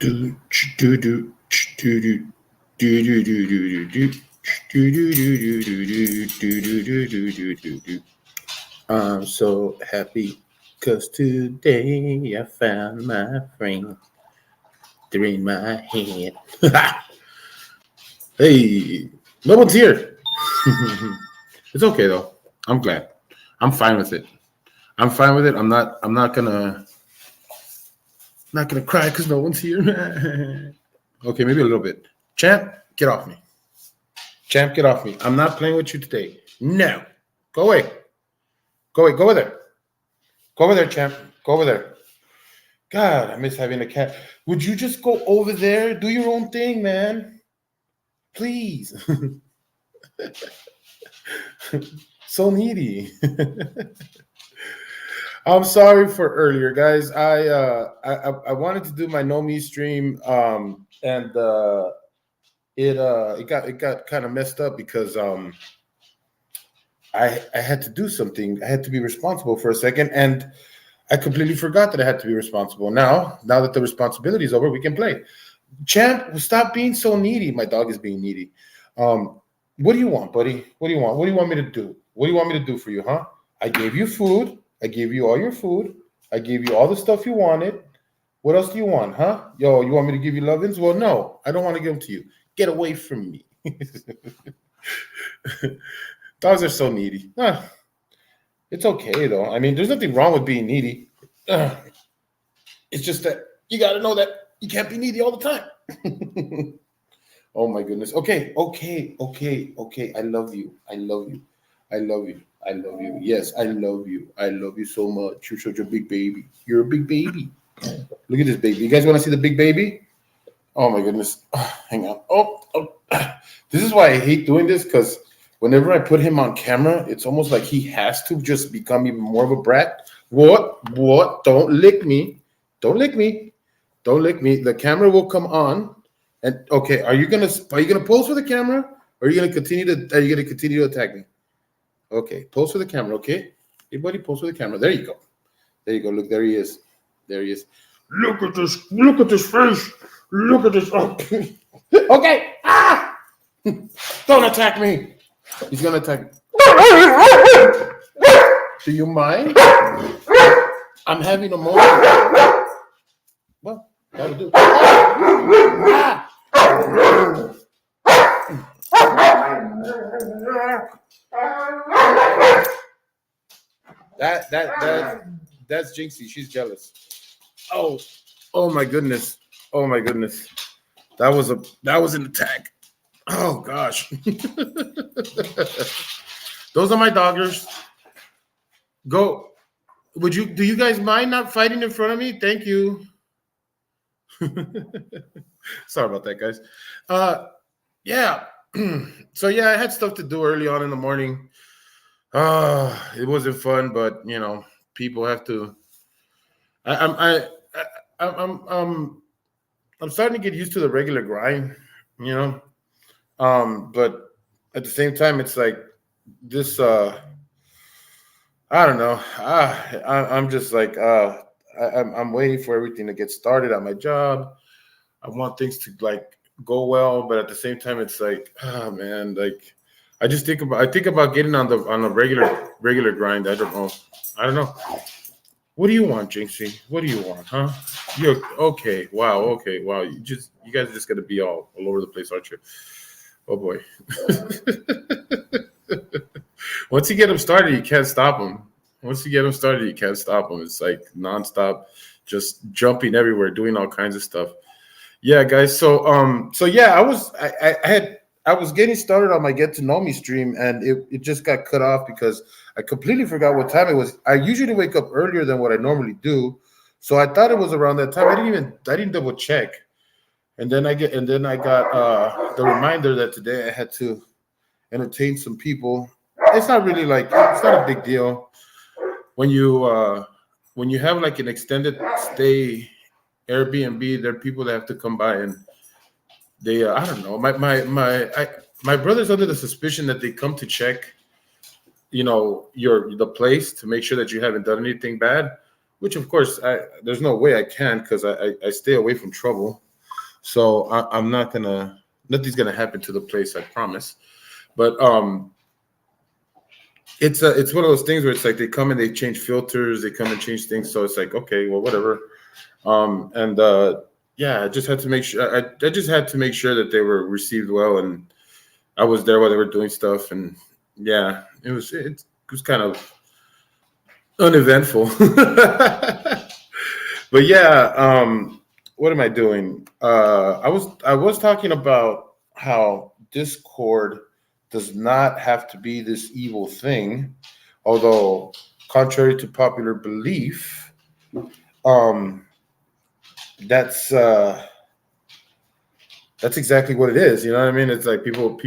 I'm so happy because today I found my friend. They're in my hand. Hey, no one's here. It's okay though. I'm glad. I'm fine with it. I'm fine with it. I'm not gonna cry because no one's here. Okay, maybe a little bit. Champ, get off me. Champ, get off me. I'm not playing with you today. No. Go away. Go away. Go over there. Go over there, champ. Go over there. God, I miss having a cat. Would you just go over there? Do your own thing, man. Please. So needy. I'm sorry for earlier, guys. I wanted to do my No Me stream, and it got kind of messed up because I had to do something. I had to be responsible for a second, and I completely forgot that I had to be responsible. Now that the responsibility is over, we can play. Champ, stop being so needy. My dog is being needy. What do you want, buddy? What do you want? What do you want me to do? What do you want me to do for you, huh? I gave you food. I gave you all your food. I gave you all the stuff you wanted. What else do you want, huh? Yo, you want me to give you lovins? Well, no, I don't want to give them to you. Get away from me. Dogs are so needy. It's okay, though. I mean, there's nothing wrong with being needy. It's just that you got to know that you can't be needy all the time. Oh, my goodness. Okay. I love you. I love you. I love you. I love you. Yes, I love you. I love you so much. You're such a big baby. You're a big baby. Look at this baby. You guys want to see the big baby? Oh, my goodness. Hang on. Oh. This is why I hate doing this, because whenever I put him on camera, it's almost like he has to just become even more of a brat. What? Don't lick me. Don't lick me. Don't lick me. The camera will come on. And okay, are you gonna pose for the camera, or are you gonna continue to attack me? Okay, pose for the camera. Okay, everybody, pose for the camera. There you go. There you go. Look, there he is. There he is. Look at this. Look at this face. Look at this. Oh. Okay. Ah! Don't attack me. He's gonna attack me. Do you mind? I'm having a moment. Well, that'll do. Ah! That's Jinxie. She's jealous. Oh my goodness. Oh my goodness. That was an attack. Oh gosh. Those are my doggers. Go. Do you guys mind not fighting in front of me? Thank you. Sorry about that, guys. Yeah. So yeah, I had stuff to do early on in the morning. It wasn't fun, but you know, people have to. I'm starting to get used to the regular grind, you know. But at the same time, it's like this. I don't know. I'm just like I'm waiting for everything to get started at my job. I want things to like go well, but at the same time, it's like, oh man, like I think about getting on a regular grind. I don't know. What do you want, Jinxie? What do you want, huh? You're okay. Wow. Okay. Wow. You guys are just gonna be all over the place, aren't you? Oh boy. Once you get them started, you can't stop them. It's like nonstop, just jumping everywhere, doing all kinds of stuff. Yeah, guys. So yeah, I was getting started on my Get to Know Me stream, and it just got cut off because I completely forgot what time it was. I usually wake up earlier than what I normally do, so I thought it was around that time. I didn't double check, and then I got the reminder that today I had to entertain some people. It's not a big deal when you have like an extended stay Airbnb. There are people that have to come by, and they I don't know. My brother's under the suspicion that they come to check, you know, the place to make sure that you haven't done anything bad. Which of course there's no way I can, because I stay away from trouble. So I'm not gonna. Nothing's gonna happen to the place, I promise. But it's one of those things where it's like they come and they change filters, they come and change things. So it's like, okay, well, whatever. And yeah, I just had to make sure. I just had to make sure that they were received well, and I was there while they were doing stuff. And yeah, it was kind of uneventful. But yeah, what am I doing? I was talking about how Discord does not have to be this evil thing, although contrary to popular belief, um, that's that's exactly what it is. You know what I mean? It's like people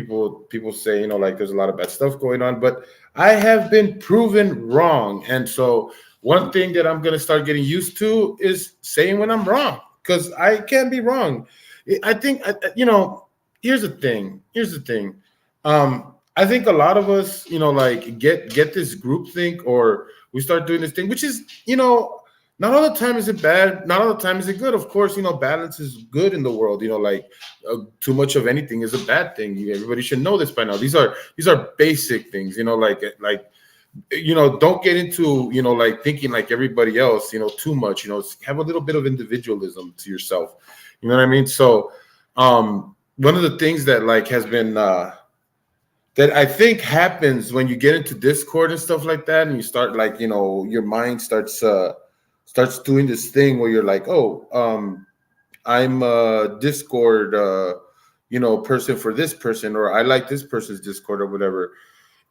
say, like there's a lot of bad stuff going on, but I have been proven wrong. And so one thing that I'm gonna start getting used to is saying when I'm wrong, because I can't be wrong. I think here's the thing. Here's the thing. I think a lot of us, like get this group think, or we start doing this thing, which is, not all the time is it bad. Not all the time is it good. Of course, balance is good in the world. Like too much of anything is a bad thing. Everybody should know this by now. These are basic things. Don't get into like thinking like everybody else. Too much. Have a little bit of individualism to yourself. You know what I mean? So, one of the things that like has been that I think happens when you get into Discord and stuff like that, and you start like your mind starts doing this thing where you're like, oh, I'm a Discord, person for this person, or I like this person's Discord or whatever.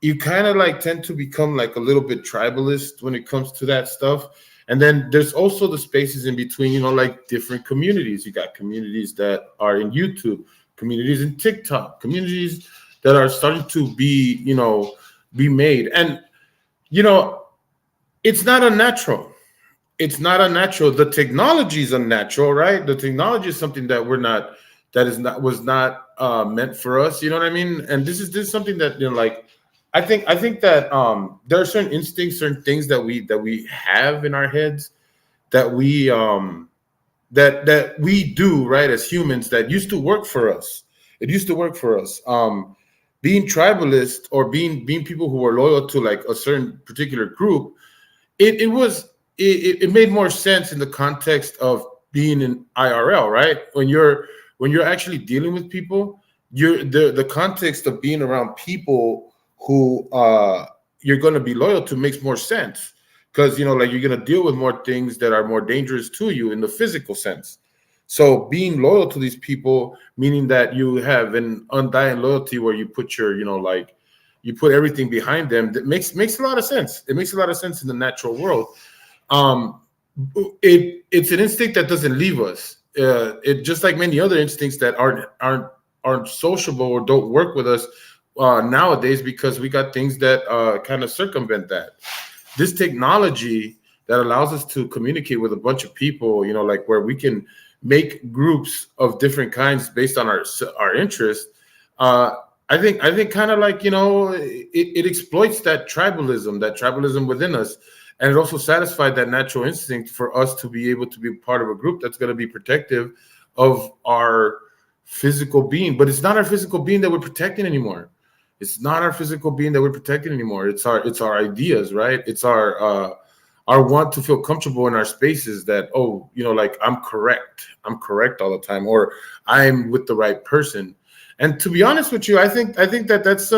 You kind of like tend to become like a little bit tribalist when it comes to that stuff. And then there's also the spaces in between, like different communities. You got communities that are in YouTube, communities in TikTok, communities that are starting to be made. And, it's not unnatural. It's not unnatural. The technology is unnatural, right? The technology is something that was not meant for us. You know what I mean? And this is something that like I think that there are certain instincts, certain things that we have in our heads that we do, right, as humans, that used to work for us. It used to work for us. Being tribalist, or being people who were loyal to like a certain particular group, it made more sense in the context of being in IRL, right? When you're actually dealing with people, the context of being around people who you're going to be loyal to makes more sense, because like you're going to deal with more things that are more dangerous to you in the physical sense. So being loyal to these people, meaning that you have an undying loyalty where you put your like you put everything behind them, that makes a lot of sense. It makes a lot of sense in the natural world. um it's an instinct that doesn't leave us. It just like many other instincts that aren't sociable or don't work with us nowadays, because we got things that kind of circumvent that. This technology that allows us to communicate with a bunch of people, like where we can make groups of different kinds based on our interest. I think kind of like it exploits that tribalism within us, and it also satisfied that natural instinct for us to be able to be part of a group that's going to be protective of our physical being. But it's not our physical being that we're protecting anymore. It's not our physical being that we're protecting anymore. It's our ideas, right? It's our want to feel comfortable in our spaces, that, oh, like I'm correct all the time, or I'm with the right person. And to be honest with you, I think that that's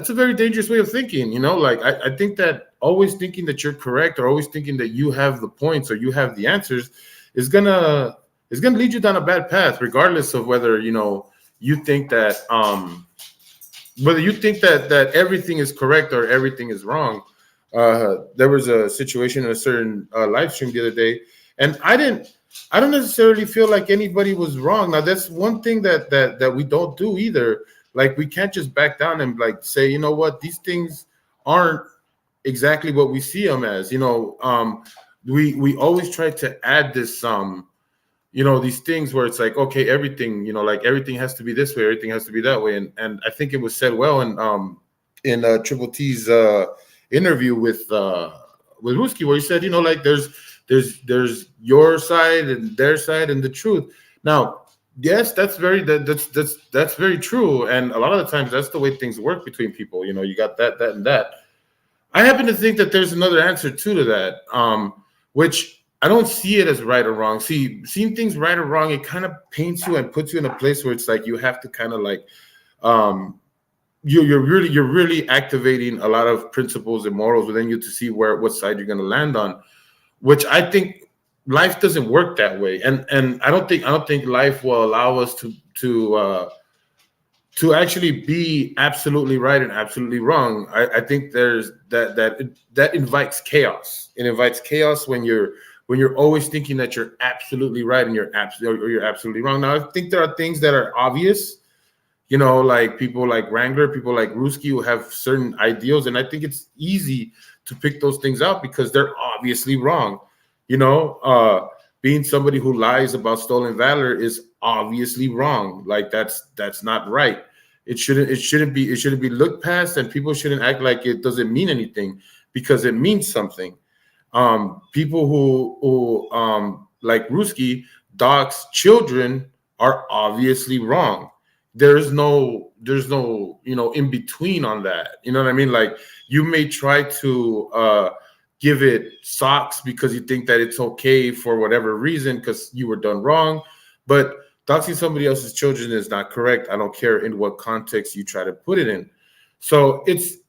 a very dangerous way of thinking. Like I think that always thinking that you're correct, or always thinking that you have the points or you have the answers, is gonna lead you down a bad path, regardless of whether you think that that everything is correct or everything is wrong. There was a situation in a certain live stream the other day, and I don't necessarily feel like anybody was wrong. Now, that's one thing that we don't do either. Like, we can't just back down and like say, what, these things aren't exactly what we see them as. We always try to add this these things where it's like, okay, everything, like everything has to be this way, everything has to be that way. And I think it was said well in Triple T's interview with Ruski, where he said, like there's your side and their side and the truth. Now, Yes, that's very true. And a lot of the times that's the way things work between people. You know, you got that, and that. I happen to think that there's another answer too to that, which I don't see it as right or wrong. See, seeing things right or wrong, it kind of paints you and puts you in a place where it's like you have to kind of like um, you're really activating a lot of principles and morals within you to see what side you're going to land on, which I think life doesn't work that way, and I don't think life will allow us to actually be absolutely right and absolutely wrong. I think there's that invites chaos. It invites chaos when you're always thinking that you're absolutely right and you're absolutely wrong. Now I think there are things that are obvious, you know, like people like Wrangler, people like Ruski who have certain ideals, and I think it's easy to pick those things out because they're obviously wrong. You know, being somebody who lies about stolen valor is obviously wrong. Like that's not right. It shouldn't be looked past, and people shouldn't act like it doesn't mean anything because it means something. People who like Ruski docs children are obviously wrong. There's no in between on that. You know what I mean? Like you may try to give it socks because you think that it's okay for whatever reason because you were done wrong, but doxing somebody else's children is not correct. I don't care in what context you try to put it in. So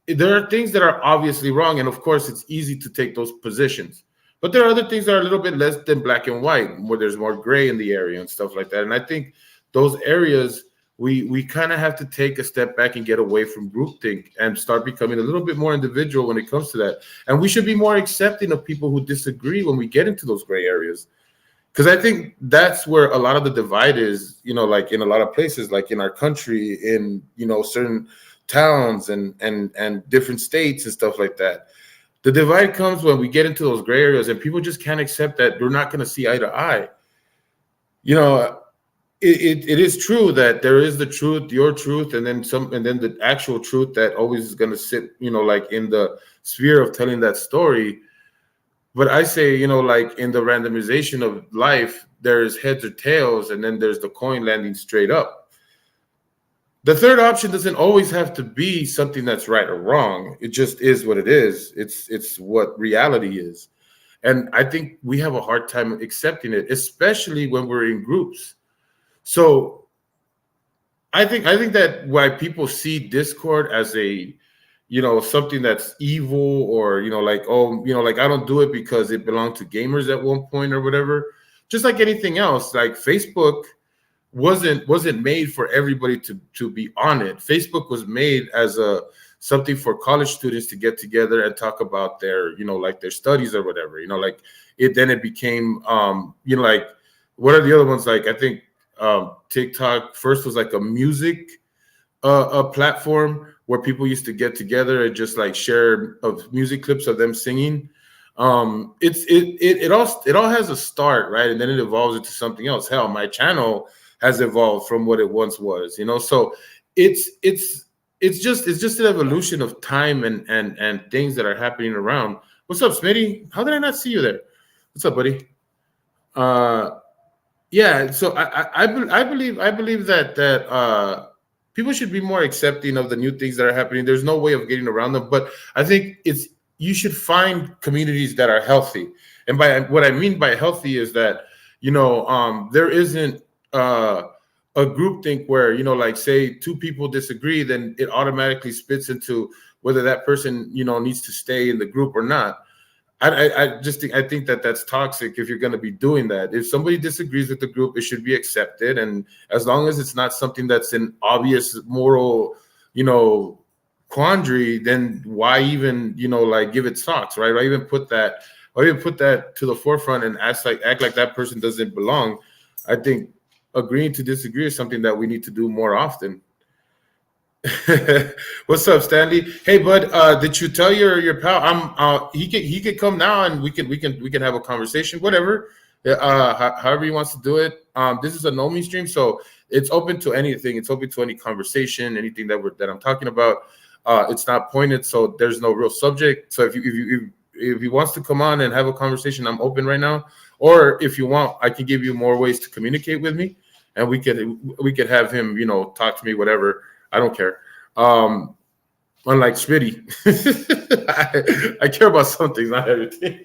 there are things that are obviously wrong, and of course, it's easy to take those positions. But there are other things that are a little bit less than black and white, where there's more gray in the area and stuff like that. And I think those areas we kind of have to take a step back and get away from groupthink and start becoming a little bit more individual when it comes to that. And we should be more accepting of people who disagree when we get into those gray areas. Because I think that's where a lot of the divide is, you know, like in a lot of places, like in our country, in, you know, certain towns and different states and stuff like that. The divide comes when we get into those gray areas and people just can't accept that we're not going to see eye to eye. You know, it is true that there is the truth, your truth, and then the actual truth that always is going to sit, you know, like in the sphere of telling that story. But I say, you know, like in the randomization of life, there's heads or tails, and then there's the coin landing straight up. The third option doesn't always have to be something that's right or wrong. It just is what it is. It's what reality is. And I think we have a hard time accepting it, especially when we're in groups. So I think that why people see Discord as a, you know, something that's evil, or, you know, like, oh, you know, like I don't do it because it belonged to gamers at one point or whatever. Just like anything else, like Facebook wasn't made for everybody to be on it. Facebook was made as a something for college students to get together and talk about their, you know, like their studies or whatever, you know, like it became you know, like what are the other ones? Like I think TikTok first was like a music a platform where people used to get together and just like share of music clips of them singing. It all has a start, right? And then it evolves into something else. Hell, my channel has evolved from what it once was, you know. So it's just an evolution of time and things that are happening around. What's up, Smitty? How did I not see you there? What's up, buddy? Yeah, so I believe that people should be more accepting of the new things that are happening. There's no way of getting around them, but I think you should find communities that are healthy. And by what I mean by healthy is that, you know, there isn't a group think where, you know, like say two people disagree, then it automatically spits into whether that person, you know, needs to stay in the group or not. I think that that's toxic if you're going to be doing that. If somebody disagrees with the group, it should be accepted, and as long as it's not something that's an obvious moral, you know, quandary, then why even, you know, like give it socks, right? Why even put that to the forefront and act like that person doesn't belong? I think agreeing to disagree is something that we need to do more often. What's up, Stanley? Hey, bud. Did you tell your pal? He could come now and we can have a conversation. Whatever. However he wants to do it. This is a no me stream, so it's open to anything. It's open to any conversation, anything that I'm talking about. It's not pointed, so there's no real subject. So if he wants to come on and have a conversation, I'm open right now. Or if you want, I can give you more ways to communicate with me. and we could have him, talk to me, whatever. I don't care. Um, Unlike Smitty, I care about some things, not everything.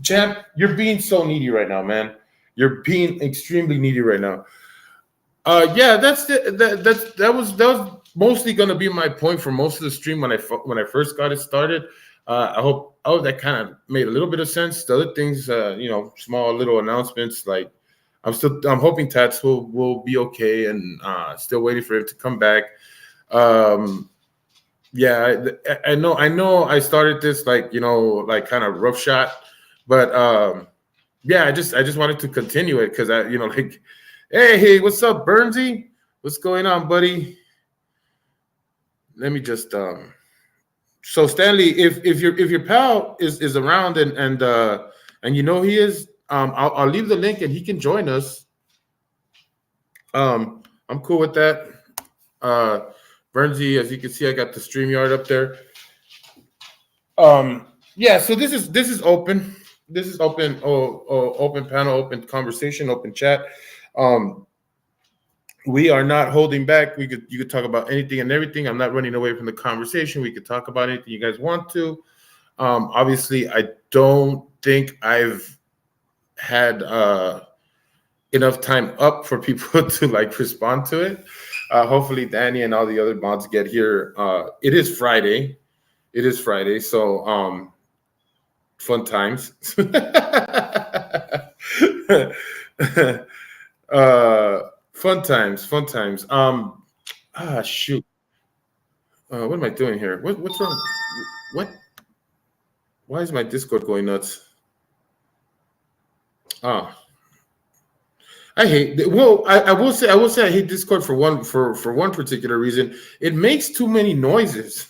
Champ, you're being so needy right now, man. You're being extremely needy right now. Yeah, that was mostly gonna be my point for most of the stream when I first got it started. I hope that kind of made a little bit of sense. The other things, small little announcements like I'm hoping Tats will be okay, and still waiting for him to come back. Um, yeah, I know I started this like kind of rough shot, but yeah, I just wanted to continue it because like, hey, what's up, Bernsey? What's going on, buddy? Let me just so Stanley, if your pal is around and he is, I'll leave the link and he can join us. I'm cool with that. Bernsey, as you can see, I got the StreamYard up there. Yeah, so this is open. This is open. Open panel, open conversation, open chat. We are not holding back. You could talk about anything and everything. I'm not running away from the conversation. We could talk about anything you guys want to. Obviously, I don't think I've had enough time up for people to like respond to it. Hopefully, Danny and all the other mods get here. It is Friday. So fun times. Fun times. Shoot. What am I doing here? What's wrong? What? Why is my Discord going nuts? Ah, I hate. Well, I will say I hate Discord for one particular reason. It makes too many noises.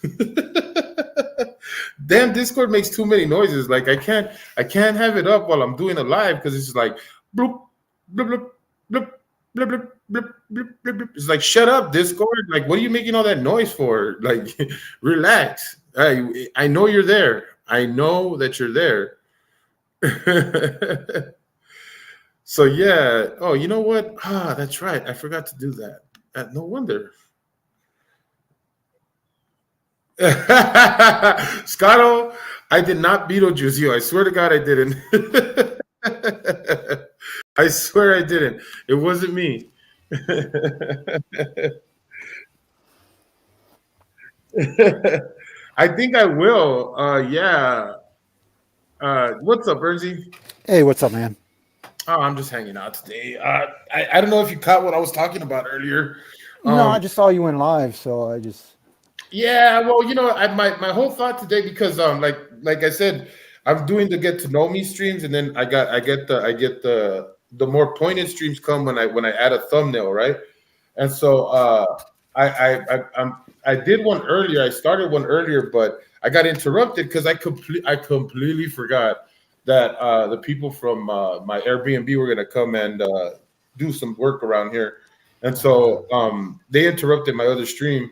Damn, Discord makes too many noises. Like I can't have it up while I'm doing a live because it's just like bloop bloop bloop bloop bloop bloop bloop bloop bloop bloop. It's like shut up, Discord. Like what are you making all that noise for? Like relax. I know you're there. I know that you're there. So yeah. Oh, you know what? That's right. I forgot to do that. No wonder. Scotto, I did not Beetlejuice you. I swear to God, I didn't. I swear I didn't. It wasn't me. I think I will. Yeah. What's up, Bernsey? Hey, what's up, man? Oh, I'm just hanging out today. I don't know if you caught what I was talking about earlier. No, I just saw you in live, so I just. Yeah, well, my whole thought today because like I said, I'm doing the get to know me streams, and then I get the more pointed streams come when I add a thumbnail, right? And so I did one earlier. I started one earlier, but I got interrupted because I completely forgot that the people from my Airbnb were gonna come and do some work around here, and so they interrupted my other stream,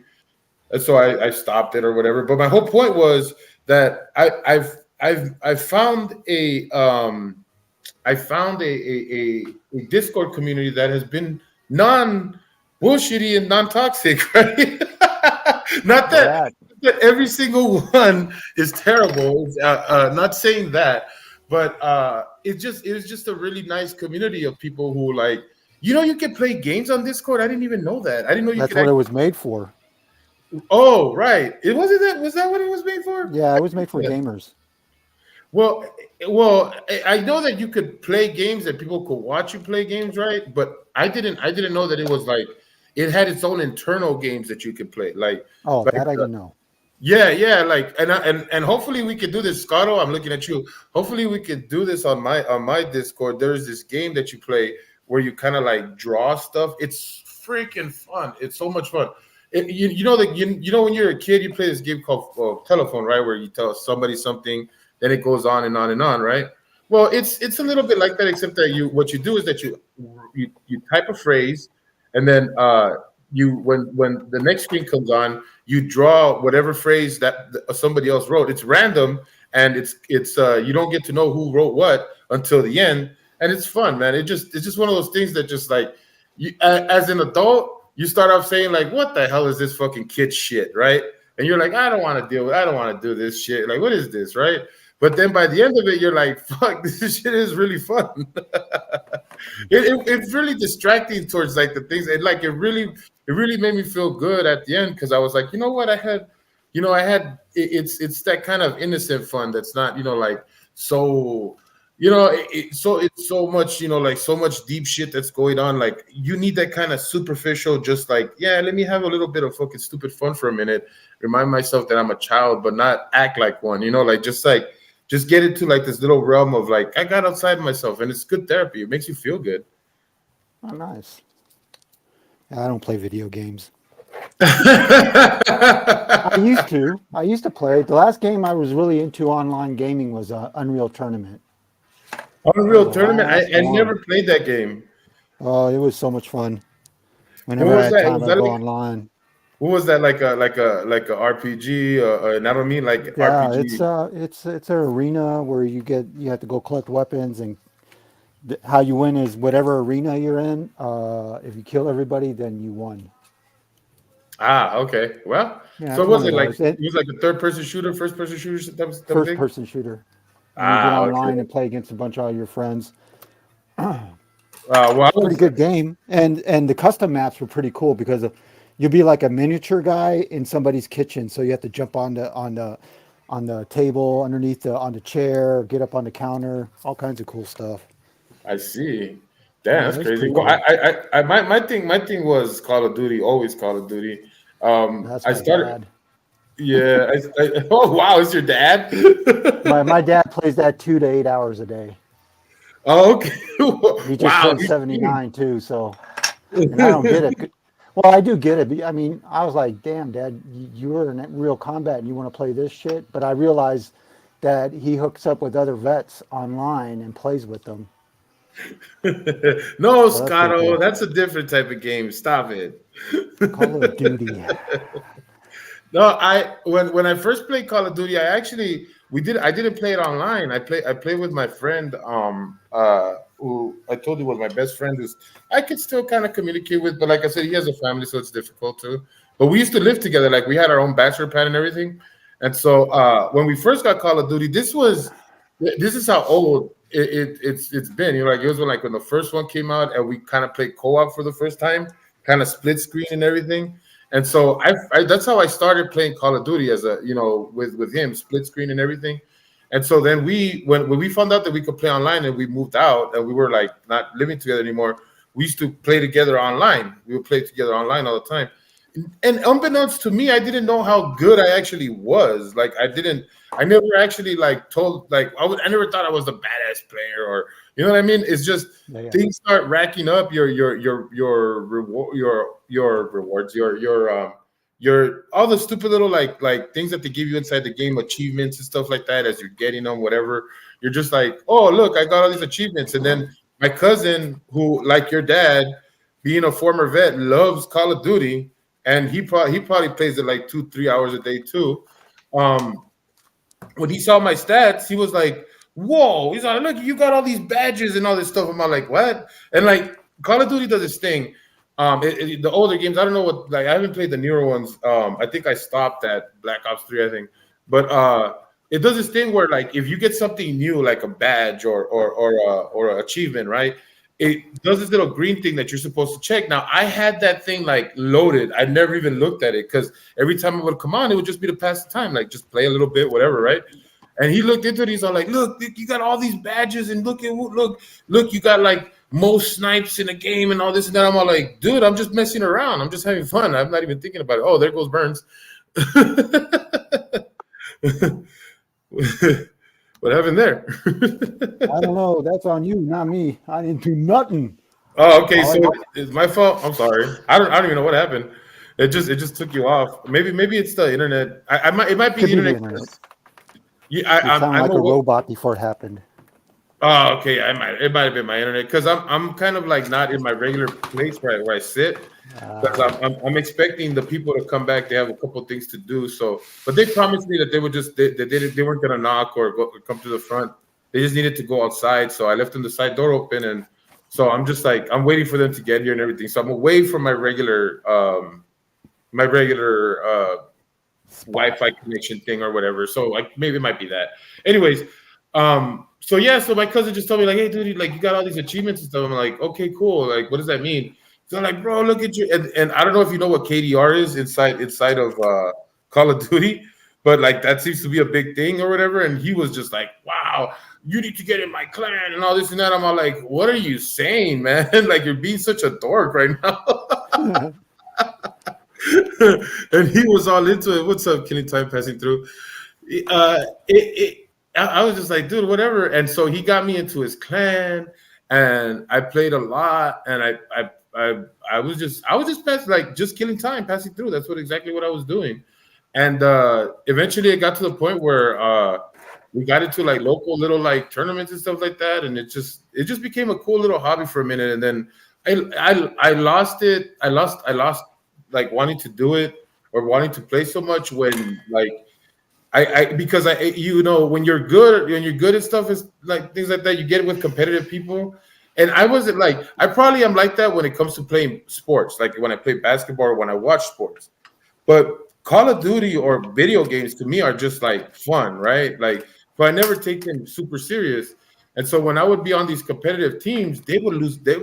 and so I stopped it or whatever. But my whole point was that I've found a Discord community that has been non-bullshitty and non-toxic, right? Not that every single one is terrible. Not saying that, but it was just a really nice community of people who like, you can play games on Discord. I didn't even know that. I didn't know you That's could. what it was made for. Oh, right. It wasn't that. Was that what it was made for? Yeah, it was made for gamers. Well, I know that you could play games and people could watch you play games, right? But I didn't know that it was like it had its own internal games that you could play. Like, that I didn't know. Yeah, like and hopefully we could do this, Scotto. I'm looking at you. Hopefully we could do this on my Discord. There's this game that you play where you kind of like draw stuff. It's freaking fun. It's so much fun. You know when you're a kid, you play this game called Telephone, right? Where you tell somebody something, then it goes on and on and on, right? Well, it's a little bit like that, except that what you do is that you type a phrase, and then when the next screen comes on, you draw whatever phrase that somebody else wrote. It's random, and it's you don't get to know who wrote what until the end. and it's fun, man. It's just one of those things that just like you, as an adult, you start off saying like, "What the hell is this fucking kid shit?" Right? And you're like, "I don't want to deal with. I don't want to do this shit. Like, what is this?" Right? But then by the end of it, you're like, "Fuck, this shit is really fun." It's really distracting towards like the things, and like it really made me feel good at the end because I was like, you know what, I had it's that kind of innocent fun that's not like so so it's so much like so much deep shit that's going on. Like you need that kind of superficial, just like, yeah, let me have a little bit of fucking stupid fun for a minute, remind myself that I'm a child but not act like one, like just get into like this little realm of like I got outside myself, and it's good therapy. It makes you feel good. Oh, nice. I don't play video games. I used to. I used to play. The last game I was really into online gaming was Unreal Tournament. That was Unreal the Tournament. last I one. never played that game. Oh, it was so much fun. What Whenever I was had that? time, I'd go online. What was that like a RPG? And I don't mean like Yeah, RPG. it's an arena where you have to go collect weapons, and how you win is whatever arena you're in. If you kill everybody, then you won. Ah, okay. Well, Yeah, so it's was one of it like those. it was like a third person shooter, first person shooter type of First thing? person shooter, and you get Ah, online okay. and play against a bunch of your friends. Well, I It's a pretty was good game, and the custom maps were pretty cool because you'll be like a miniature guy in somebody's kitchen, so you have to jump on the table underneath on the chair, get up on the counter, all kinds of cool stuff. I see. Damn, Yeah, that's it's crazy. pretty Well, cool. my thing was Call of Duty, always Call of Duty. That's I my started. dad. Yeah. Oh wow, it's your dad. My dad plays that 2 to 8 hours a day. Oh, okay. He just Wow. turned 79 too, so and I don't get it. Well, I do get it. I mean, I was like, "Damn, Dad, you were in real combat and you want to play this shit?" But I realized that he hooks up with other vets online and plays with them. No, So that's pretty Scotto, cool. that's a different type of game. Stop it. Call of Duty. No, when I first played Call of Duty, I didn't play it online. I played with my friend who I told you was my best friend, who's I could still kind of communicate with, but like I said, he has a family, so it's difficult too. But we used to live together, like we had our own bachelor pad and everything. And so when we first got Call of Duty, this is how old it's been. Like it was when the first one came out and we kind of played co-op for the first time, kind of split screen and everything. And so that's how I started playing Call of Duty as a with him, split screen and everything. And so then when we found out that we could play online and we moved out and we were like not living together anymore, we used to play together online. We would play together online all the time. And unbeknownst to me, I didn't know how good I actually was. Like I never actually like told like I never thought I was the badass player, or you know what I mean. It's just Yeah, yeah. things start racking up your reward your rewards your all the stupid little like things that they give you inside the game, achievements and stuff like that. As you're getting them, whatever, you're just like, oh look, I got all these achievements. And then my cousin, who like your dad, being a former vet, loves Call of Duty, and he probably plays it like 2-3 hours a day too. Um, when he saw my stats, he was like, "Whoa!" He's like, "Look, you got all these badges and all this stuff." I'm like, "What?" And like Call of Duty does this thing. The older games, I don't know what. Like, I haven't played the newer ones. I think I stopped at Black Ops 3, I think. But it does this thing where, like, if you get something new, like a badge or an achievement, right? It does this little green thing that you're supposed to check. Now, I had that thing like loaded. I never even looked at it because every time it would come on, it would just be to pass the time, like just play a little bit, whatever, right? And he looked into it. He's all like, "Look, you got all these badges, and look, you got like most snipes in the game, and all this and that." I'm all like, "Dude, I'm just messing around. I'm just having fun. I'm not even thinking about it." Oh, there goes Burns. What happened there? I don't know. That's on you, not me. I didn't do nothing. Oh, okay. All I So did, it's my fault. I'm sorry. I don't even know what happened. It just took you off. Maybe it's the internet. It might be could the be the internet internet. because yeah, You sound I'm like a a robot before it happened. oh, okay. It might have been my internet because I'm kind of like not in my regular place where I sit because Uh, I'm expecting the people to come back. They have a couple things to do. So, but they promised me that they would just they weren't gonna knock or come to the front. They just needed to go outside, so I left them the side door open, and so I'm just like I'm waiting for them to get here and everything. So I'm away from my regular Spot. Wi-Fi connection thing or whatever. So like maybe it might be that. Anyways, so yeah, so my cousin just told me like, hey, dude, like you got all these achievements and stuff. I'm like, okay, cool. Like, what does that mean? So I'm like, bro, look at you. And I don't know if you know what KDR is inside of Call of Duty, but like that seems to be a big thing or whatever. And he was just like, wow, you need to get in my clan and all this and that. I'm all like, what are you saying, man? Like you're being such a dork right now. And he was all into it. What's up, Kenny? Time passing through. I was just like, dude, whatever. And so he got me into his clan, and I played a lot. And I was just like just killing time, passing through. That's exactly what I was doing. And eventually, it got to the point where we got into like local little like tournaments and stuff like that, and it just became a cool little hobby for a minute. And then I lost it. I lost like wanting to do it or wanting to play so much when like I because I when you're good at stuff is like things like that you get it with competitive people. And I wasn't like I probably am like that when it comes to playing sports, like when I play basketball or when I watch sports. But Call of Duty or video games to me are just like fun, right? Like, but I never take them super serious. And so when I would be on these competitive teams, they would lose. They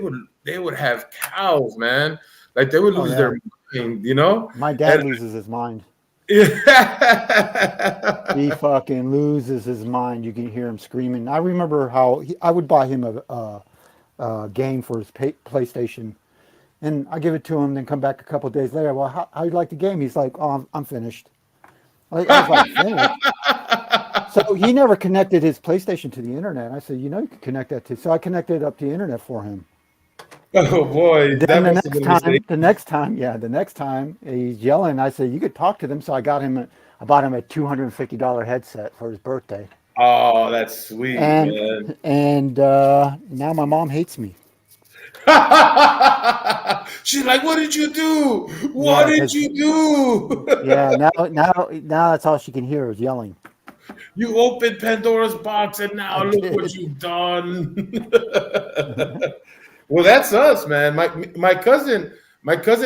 would have cows, man. Like they would Oh lose yeah. their mind, you know. My dad And loses his mind. He yeah. fucking loses his mind. You can hear him screaming. I remember how I would buy him a game for his PlayStation, and I give it to him. Then come back a couple of days later. Well, how you like the game? He's like, "Oh, I'm finished." I was like, "Finished." So he never connected his PlayStation to the internet. I said, you can connect that to. So I connected it up to the internet for him. Oh boy, Then that must have been a mistake. the next time he's yelling. I said, you could talk to them. So I bought him a $250 headset for his birthday. Oh, that's sweet, And man. now my mom hates me. She's like, "What did you do? What Yeah, did because you do? yeah, now that's all she can hear is yelling. You opened Pandora's box, and I now look what did. you've done." Well, that's us, man. My cousin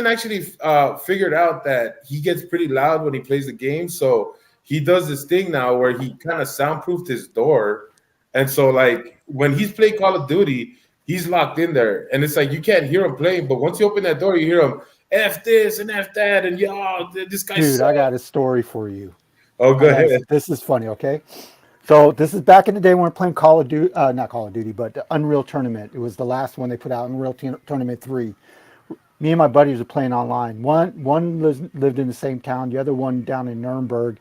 actually figured out that he gets pretty loud when he plays the game, so he does this thing now where he kind of soundproofed his door, and so like when he's playing Call of Duty, he's locked in there, and it's like you can't hear him playing, but once you open that door, you hear him f this and f that, and yo, this guy Dude, sucks. I got a story for you. Oh, go ahead. This is funny, okay? So this is back in the day when we were playing Call of Duty, not Call of Duty, but the Unreal Tournament. It was the last one they put out, Tournament 3. Me and my buddies were playing online. One lived in the same town, the other one down in Nuremberg,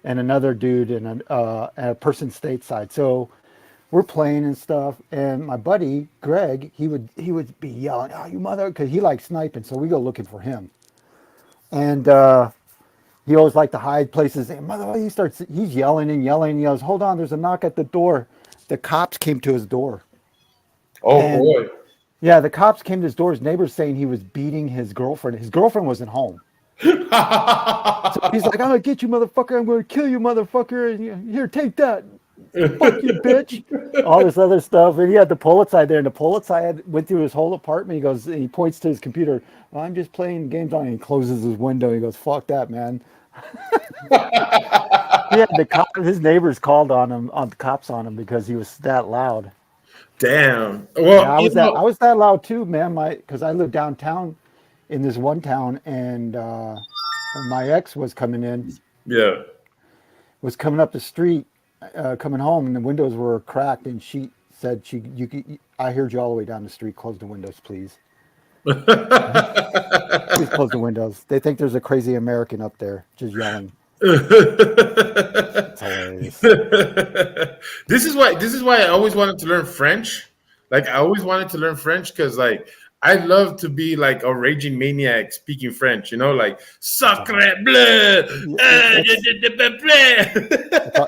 and another dude in a person stateside. So we're playing and stuff, and my buddy Greg, he would be yelling, "Oh, you mother!" because he likes sniping. So we go looking for him, and he always liked to hide places. And mother, he's yelling and yelling. He goes, "Hold on, there's a knock at the door." The cops came to his door, Oh and boy. yeah, the cops came to his door. His neighbors saying he was beating his girlfriend. His girlfriend wasn't home. So he's like, "I'm gonna get you, motherfucker. I'm gonna kill you, motherfucker. And here, take that. Fuck you, bitch." All this other stuff. And he had the Polizei there, and the Polizei went through his whole apartment. He goes, he points to his computer. "Well, I'm just playing games on it." He closes his window. He goes, "Fuck that, man." Yeah, his neighbors called on the cops on him because he was that loud. Damn. Yeah, Well, I was that loud too, man. Because I lived downtown in this one town, and my ex yeah. was coming up the street, coming home, and the windows were cracked, and she said, I heard you all the way down the street. Close the windows, please. Please close the windows. They think there's a crazy American up there just yelling. It's hilarious. This is why I always wanted to learn French. Like I always wanted to learn French because like I love to be like a raging maniac speaking French, like It's a hard. sacre bleu.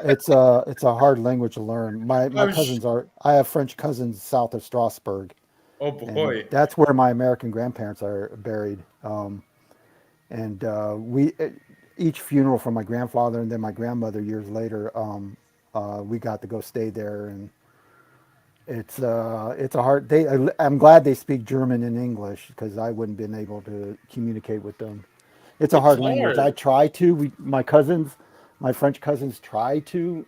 It's Bleu. it's a hard language to learn. My I'm sh- cousins are. I have French cousins south of Strasbourg, oh and boy. that's where my American grandparents are buried. And we each funeral for my grandfather and then my grandmother years later, we got to go stay there, and it's a hard. I'm glad they speak German and English because I wouldn't been able to communicate with them. It's a It's hard language. I hard. try to. My cousins, my French cousins, try to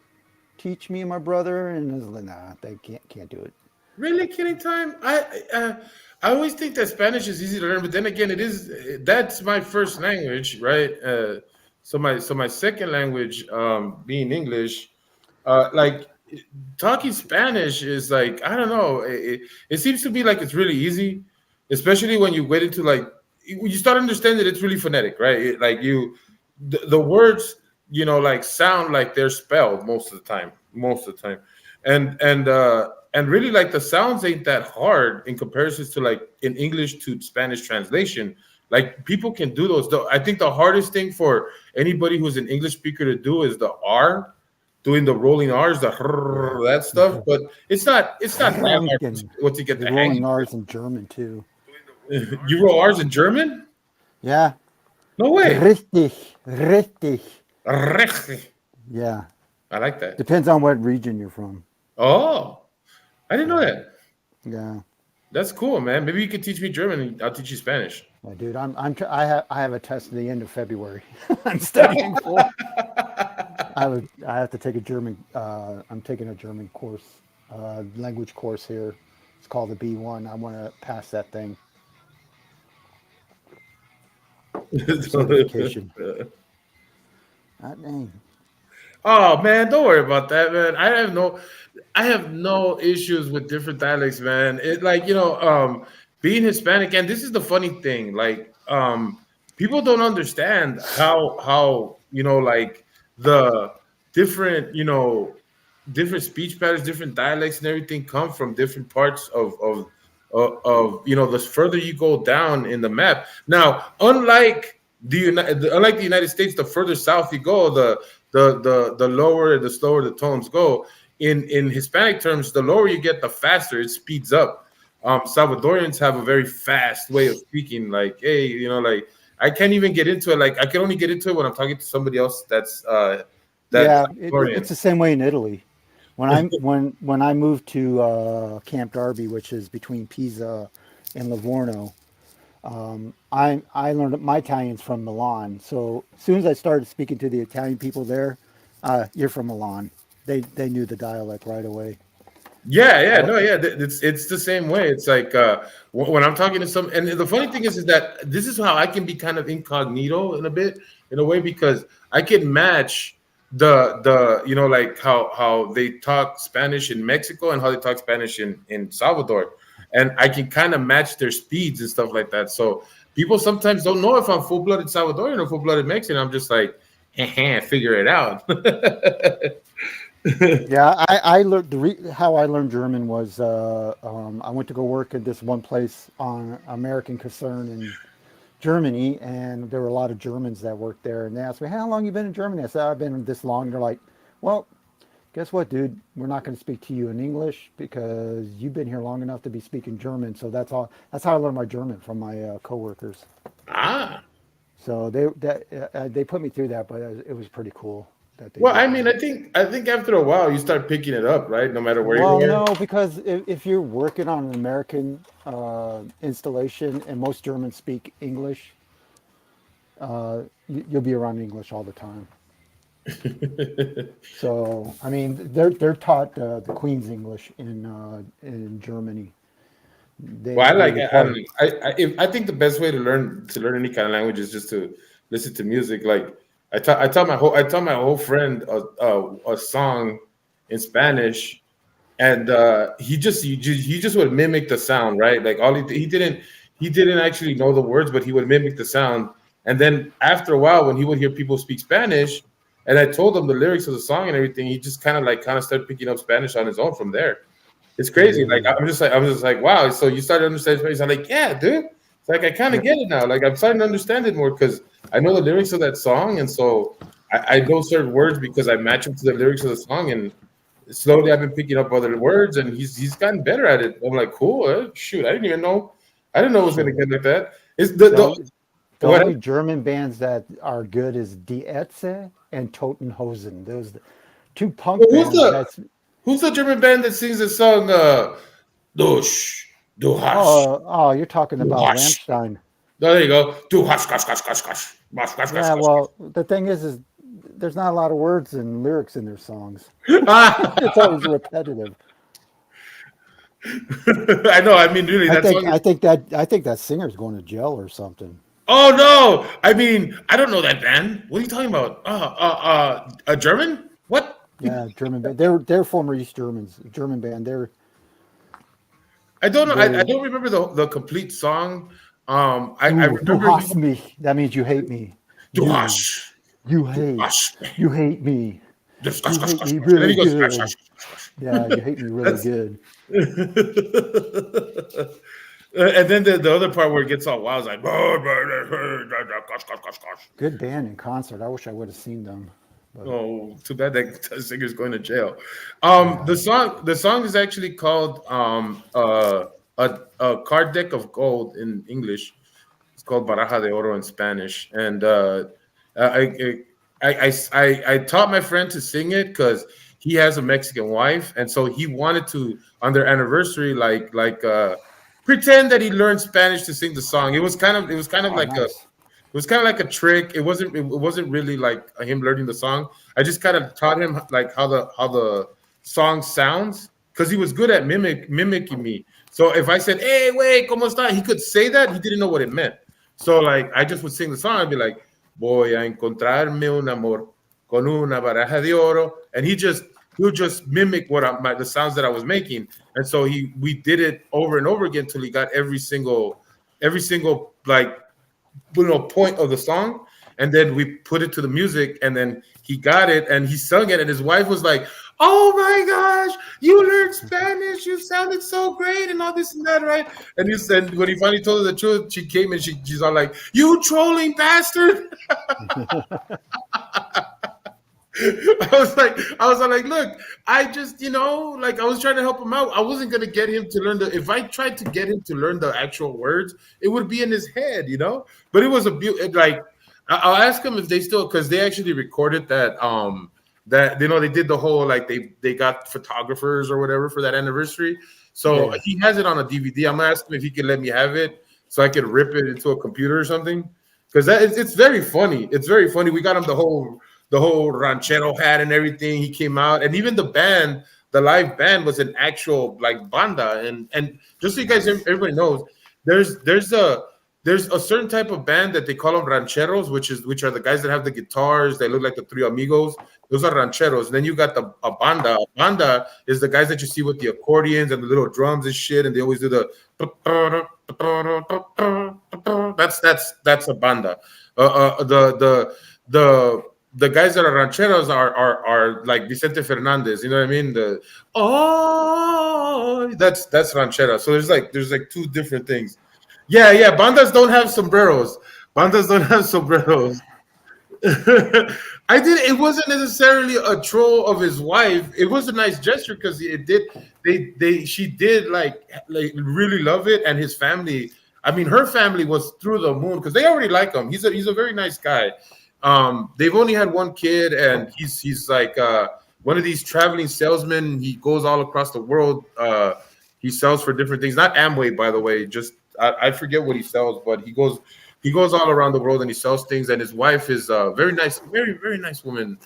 teach me and my brother, and it's like, nah, they can't do it. Really, killing time? I always think that Spanish is easy to learn, but then again, it is. That's my first language, right? So my second language, being English, like talking Spanish is like I don't know. It seems to be like it's really easy, especially when you get into like when you start understanding it's really phonetic, right? Like the words, like sound like they're spelled most of the time, and really like the sounds ain't that hard in comparison to like in English to Spanish translation. Like people can do those. Though I think the hardest thing for anybody who's an English speaker to do is the R, doing the rolling R's, Yeah, that stuff. But it's not that hard and once you get the the hang rolling R's in German too. of it. You roll R's in German? Yeah, No way. richtig, richtig. Richtig. Yeah, I like that. depends on what region you're from. Oh, I didn't know So that. yeah, That's cool, man. Maybe you could teach me German and I'll teach you Spanish. yeah, dude, I have a test at the end of February. I'm studying for. I have to take a German. I'm taking a German course, language course here. It's called the B1. I want to pass that thing for certification. That name. Oh man, don't worry about that, man. I have no issues with different dialects, man. It like being Hispanic, and this is the funny thing, like people don't understand how like the different different speech patterns, different dialects, and everything come from different parts of the further you go down in the map. Now, unlike the United States, the further south you go, the slower the tones go. In Hispanic terms, the lower you get, the faster it speeds up. Salvadorians have a very fast way of speaking. Like, hey, like I can't even get into it. Like, I can only get into it when I'm talking to somebody else that's Yeah, it's Salvadorian. the same way in Italy. When I moved to Camp Darby, which is between Pisa and Livorno, I learned my Italian's from Milan. So as soon as I started speaking to the Italian people there, you're from Milan. They knew the dialect right away. Yeah, yeah, Oh, no, yeah. It's the same way. It's like when I'm talking to some, and the funny thing is that this is how I can be kind of incognito in a way, because I can match the like how they talk Spanish in Mexico and how they talk Spanish in Salvador, and I can kind of match their speeds and stuff like that. So people sometimes don't know if I'm full blooded Salvadorian or full blooded Mexican. I'm just like, figure it out. yeah, I learned how I learned German was I went to go work at this one place on American concern in Germany, and there were a lot of Germans that worked there, and they asked me, "How long you been in Germany?" I said, "I've been this long." And they're like, "Well, guess what, dude? We're not going to speak to you in English because you've been here long enough to be speaking German." So that's all. That's how I learned my German from my coworkers. Ah. So they put me through that, but it was pretty cool that they Well, did I mean, that. I think after a while you start picking it up, right? No matter where Well, you are. no, because if you're working on an American installation and most Germans speak English, you'll be around English all the time. So, I mean, they're taught the Queen's English in Germany. Well, They I don't require. know. I think the best way to learn any kind of language is just to listen to music. Like I taught my whole friend a song in Spanish, and he just would mimic the sound, right? Like he didn't actually know the words, but he would mimic the sound. And then after a while, when he would hear people speak Spanish, and I told him the lyrics of the song and everything, he just kind of started picking up Spanish on his own from there. It's crazy. Like Yeah, I'm just like, wow. So you started understanding Spanish? I'm like, yeah, dude. It's like I kind of yeah, get it now. Like I'm starting to understand it more because I know the lyrics of that song, and so I know certain words because I match them to the lyrics of the song, and slowly I've been picking up other words, and he's gotten better at it. I'm like, cool. Shoot, I didn't even know. I didn't know it was gonna shit. get like that. Is the The what? only German bands that are good is Die Ärzte and Totenhosen. Those two punk Who's bands. the That's Who's the German band that sings the song Dush, Du Hash, Oh, you're talking Du about Hash? Rammstein. Oh, there you go. Du Hash, Kash, Kash, Kash, Kash. Kash, Kash, Kash, Yeah, Kash. well, the thing is there's not a lot of words and lyrics in their songs. It's Ah, always repetitive. I know. I mean, really, I that think song is. I think that I think that singer's going to jail or something. Oh no! I mean, I don't know that band. What are you talking about? A German? What? Yeah, German band. They're former East Germans. German band. I don't know. I They're don't remember the complete song. I du remember hast mich. That means you hate me. Du You Hash, you Du hate Hash. you hate me. Just You gosh, gosh, hate gosh, me gosh. And then really he goes, gosh, good. gosh, gosh, Yeah, you hate me really gosh. good. And then the other part where it gets all wild is like, gosh, gosh, gosh, gosh. Good band in concert. I wish I would have seen them. But Oh, too bad that singer's going to jail. yeah. The song is actually called a card deck of gold in English. It's called Baraja de Oro in Spanish, and I, I taught my friend to sing it because he has a Mexican wife, and so he wanted to on their anniversary, pretend that he learned Spanish to sing the song. It was kind of Oh, like a nice. it was kind of like a trick. It wasn't really like him learning the song. I just kind of taught him like how the song sounds because he was good at mimicking me. So if I said, "Hey, wait, cómo está?" He could say that. He didn't know what it meant. So like I just would sing the song. I'd be like, "Voy a encontrarme un amor con una baraja de oro," and he would just mimic the sounds that I was making. And so we did it over and over again till he got every single like point of the song, and then we put it to the music, and then he got it and he sung it, and his wife was like, "Oh my gosh, you learned Spanish, you sounded so great and all this and that, right?" And he said when he finally told her the truth, she came and she's all like, "You trolling bastard." I was like, look, I just, like I was trying to help him out. I wasn't gonna get him to learn if I tried to get him to learn the actual words, it would be in his head. But it was like I'll ask him if they still, because they actually recorded that they did the whole like they got photographers or whatever for that anniversary. So Yeah. he has it on a DVD. I'm gonna ask him if he could let me have it so I could rip it into a computer or something. Because it's very funny. It's very funny. We got him the whole ranchero hat and everything. He came out, and even the live band was an actual like banda. And just so you guys, Nice. everybody knows, there's a certain type of band that they call them rancheros, which are the guys that have the guitars. They look like the Three Amigos. Those are rancheros. And then you got a banda. A banda is the guys that you see with the accordions and the little drums and shit, and they always do the. That's a banda. The guys that are rancheros are like Vicente Fernandez. You know what I mean? That's ranchera. So there's like two different things. Yeah, yeah. Bandas don't have sombreros. Bandas don't have sombreros. I did. It wasn't necessarily a troll of his wife. It was a nice gesture because it did. She did like really love it, and his family. I mean, her family was through the moon because they already like him. He's a very nice guy. They've only had one kid, and he's like one of these traveling salesmen. He goes all across the world. He sells for different things. Not Amway, by the way. Just I forget what he sells, but he goes all around the world and he sells things. And his wife is a very nice, very very nice woman.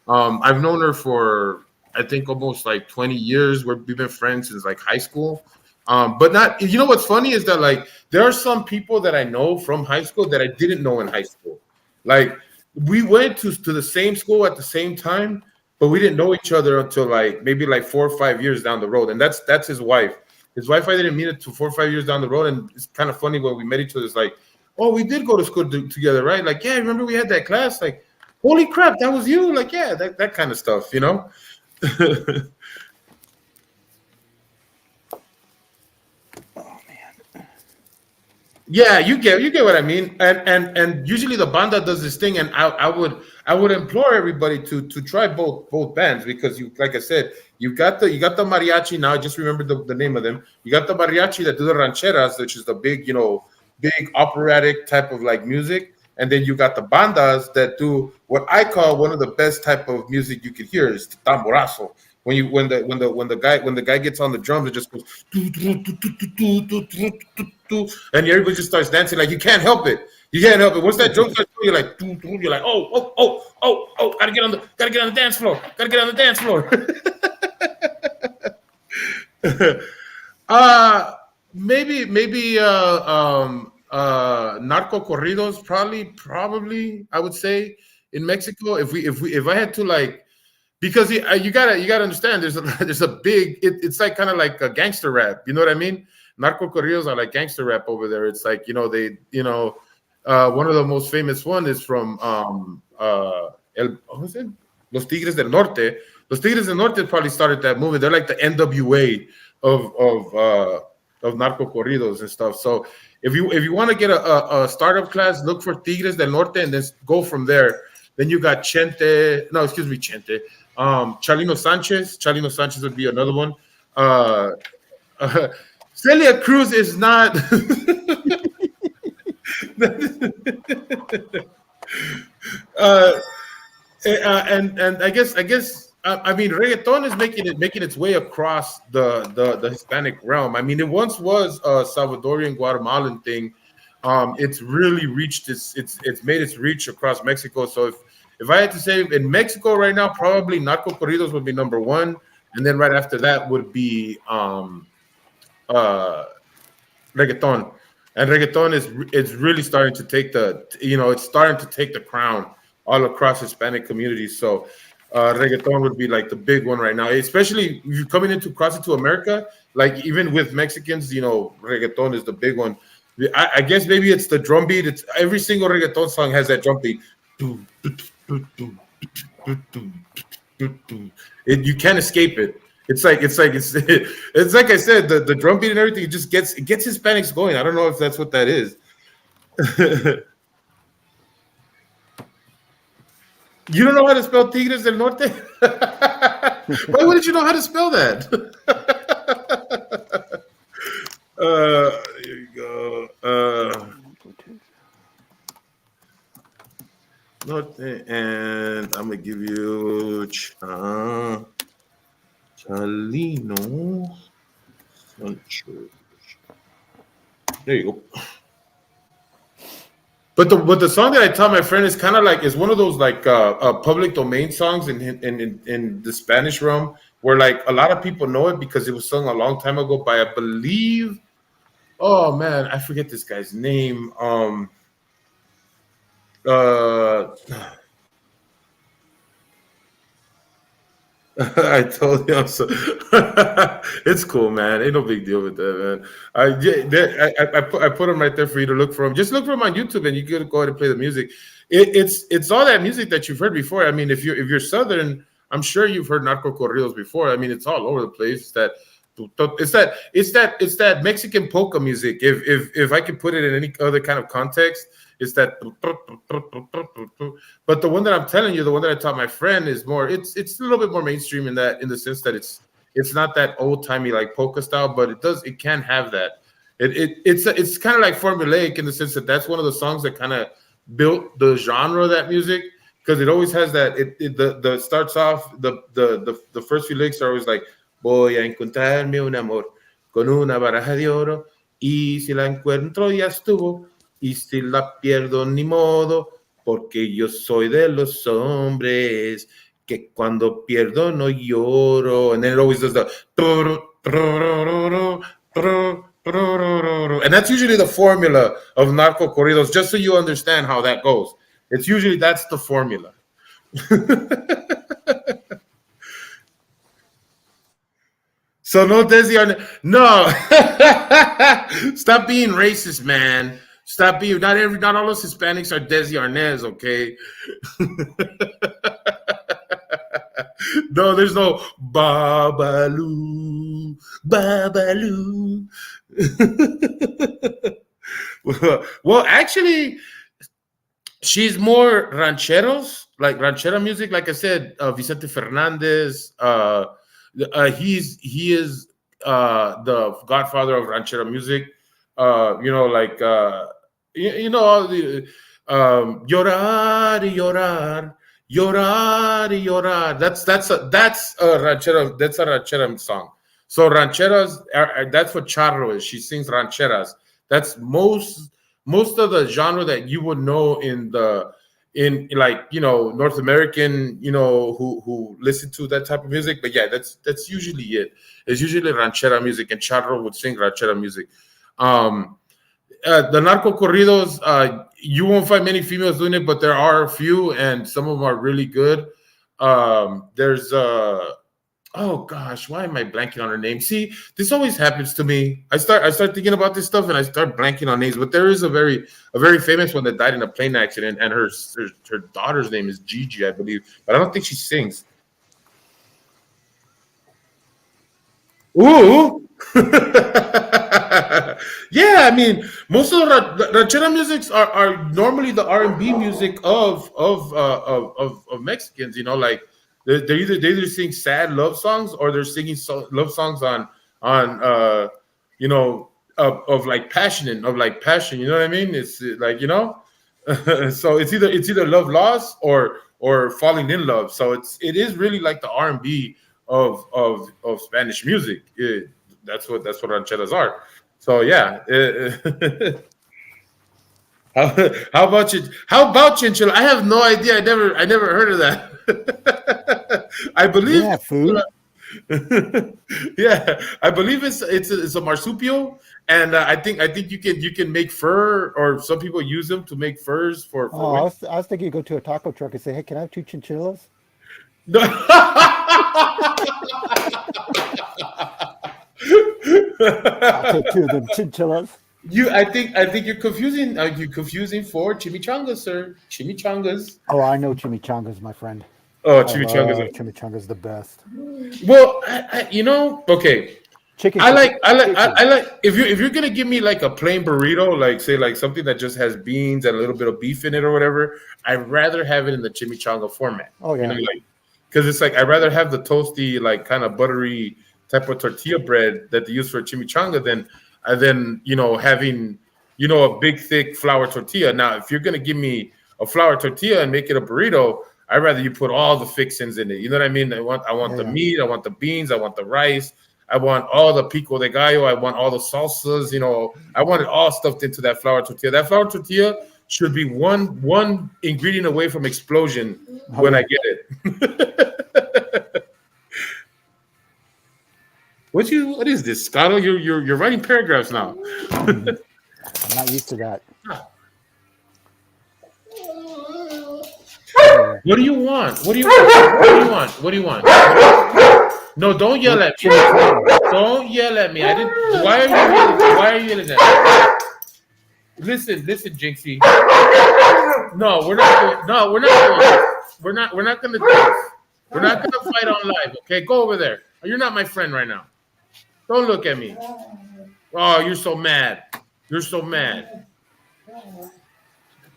I've known her for I think almost like 20 years. We've been friends since like high school. But not. You know what's funny is that like there are some people that I know from high school that I didn't know in high school. Like we went to the same school at the same time, but we didn't know each other until like maybe like 4 or 5 years down the road. And that's his wife. His wife, I didn't meet it to 4 or 5 years down the road, and it's kind of funny when we met each other. It's like, oh, we did go to school together, right? Like, yeah, remember we had that class? Like, holy crap, that was you? Like, yeah, that kind of stuff. Oh man. Yeah, you get what I mean. And usually the banda does this thing, and I would implore everybody to try both bands because you like I said, you got the mariachi now. I just remember the name of them. You got the mariachi that do the rancheras, which is the big operatic type of like music. And then you got the bandas that do what I call one of the best type of music you could hear is tamborazo. when the guy gets on the drums, it just goes and everybody just starts dancing like you can't help it. You can't help it. Once that drum starts, you're like, you're like, oh, gotta get on the dance floor, gotta get on the dance floor. uh maybe narco corridos, probably I would say in Mexico. If I had to, like, because you gotta understand, there's a big, it's like kind of like a gangster rap, you know what I mean? Narco corridos are like gangster rap over there. It's like, one of the most famous one is from what was it? Los Tigres del Norte. Los Tigres del Norte probably started that movement. They're like the NWA of narco corridos and stuff. So if you want to get a startup class, look for Tigres del Norte and then go from there. Then you got Chente. No, excuse me, Chente. Chalino Sanchez. Chalino Sanchez would be another one. Celia Cruz is not. And I guess I mean, reggaeton is making its way across the Hispanic realm. I mean, it once was a Salvadorian, Guatemalan thing. It's really reached it's made its reach across Mexico. So if I had to say in Mexico right now, probably narco corridos would be number one, and then right after that would be reggaeton. And reggaeton is really starting to take it's starting to take the crown all across Hispanic communities. So reggaeton would be like the big one right now, especially if you're coming crossing to America. Like even with Mexicans, reggaeton is the big one. I guess maybe it's the drum beat. It's every single reggaeton song has that drum beat. You can't escape it. It's like I said, the drum beat and everything. It just gets Hispanics going. I don't know if that's what that is. You don't know how to spell Tigres del Norte? Why wouldn't you know how to spell that? Here you go. Norte, and I'm gonna give you Chalino Sanchez. There you go. But the song that I taught my friend is kind of like, is one of those like public domain songs in the Spanish realm, where like a lot of people know it because it was sung a long time ago by, I believe, oh man, I forget this guy's name. I told you, it's cool, man. Ain't no big deal with that, man. I put them right there for you to look for them. Just look for them on YouTube, and you can go ahead and play the music. It's all that music that you've heard before. I mean, if you're Southern, I'm sure you've heard narco corridos before. I mean, it's all over the place. It's that Mexican polka music. If I could put it in any other kind of context, it's that. But the one that I'm telling you, the one that I taught my friend, is more. It's a little bit more mainstream in the sense that it's not that old timey like polka style, but it can have that. It's kind of like formulaic in the sense that that's one of the songs that kind of built the genre of that music, because it always has that. The starts off the first few lyrics are always like, voy a encontrarme un amor con una baraja de oro, y si la encuentro ya estuvo, y si la pierdo ni modo, porque yo soy de los hombres que cuando pierdo no lloro. And then it always does the and that's usually the formula of narco corridos, just so you understand how that goes. That's the formula. So no Desi Arnaz. No. Stop being racist, man. Stop being not all those Hispanics are Desi Arnaz, okay? No, there's no Babalu. Well, actually, she's more rancheros, like ranchera music. Like I said, Vicente Fernandez. He is the godfather of ranchera music. All the llorar y llorar, Llorar y llorar. That's a ranchera song. So rancheras that's what charro is. She sings rancheras. That's most of the genre that you would know in like North American who listen to that type of music. But yeah, that's usually it. It's usually ranchera music, and charro would sing ranchera music. Um, the narco corridos, you won't find many females doing it, but there are a few, and some of them are really good. There's oh gosh, why am I blanking on her name? See, this always happens to me. I start thinking about this stuff and I start blanking on names. But there is a very famous one that died in a plane accident, and her daughter's name is Gigi, I believe, but I don't think she sings. Ooh. Yeah, I mean, most of the ranchera musics are normally the R&B music of Mexicans. Like they either sing sad love songs, or they're singing love songs on you know of like passion. You know what I mean? It's like so it's either love lost or falling in love. So it is really like the R&B of Spanish music. That's what rancheras are. So yeah. How about you? How about chinchilla? I have no idea. I never heard of that. I believe. Yeah, food. Yeah, I believe it's a marsupial, and I think you can make fur, or some people use them to make furs for Oh, I women. was, I was thinking you go to a taco truck and say, "Hey, can I have two chinchillas?" No. I'll take two of them chinchillas. I think you're confusing. Are you confusing for chimichangas, sir? Chimichangas. Oh, I know chimichangas, my friend. Oh, I chimichangas. love chimichangas the best. Well, okay. Chicken, I like, I like, I, chicken. I like. If you're gonna give me like a plain burrito, like say like something that just has beans and a little bit of beef in it or whatever, I'd rather have it in the chimichanga format. Oh yeah, Like because it's like I'd rather have the toasty, like kind of buttery type of tortilla bread that they use for chimichanga than having a big thick flour tortilla. Now, if you're gonna give me a flour tortilla and make it a burrito, I'd rather you put all the fixings in it. You know what I mean? I want the yeah. meat, I want the beans, I want the rice, I want all the pico de gallo, I want all the salsas. I want it all stuffed into that flour tortilla. That flour tortilla should be one ingredient away from explosion Oh when I yeah. get it. What is this, Scotto? You're writing paragraphs now. I'm not used to that. Yeah. What do you want? What do you want? What do you want? What do you want? No, don't yell at me. Chimichanga. Don't yell at me. I didn't. Why are you yelling? Why are you yelling at me? Listen, Jinxie. No, we're not. No, we're not. Doing this. We're not gonna do this. We're not gonna fight on live. Okay, go over there. You're not my friend right now. Don't look at me. Oh, you're so mad. You're so mad.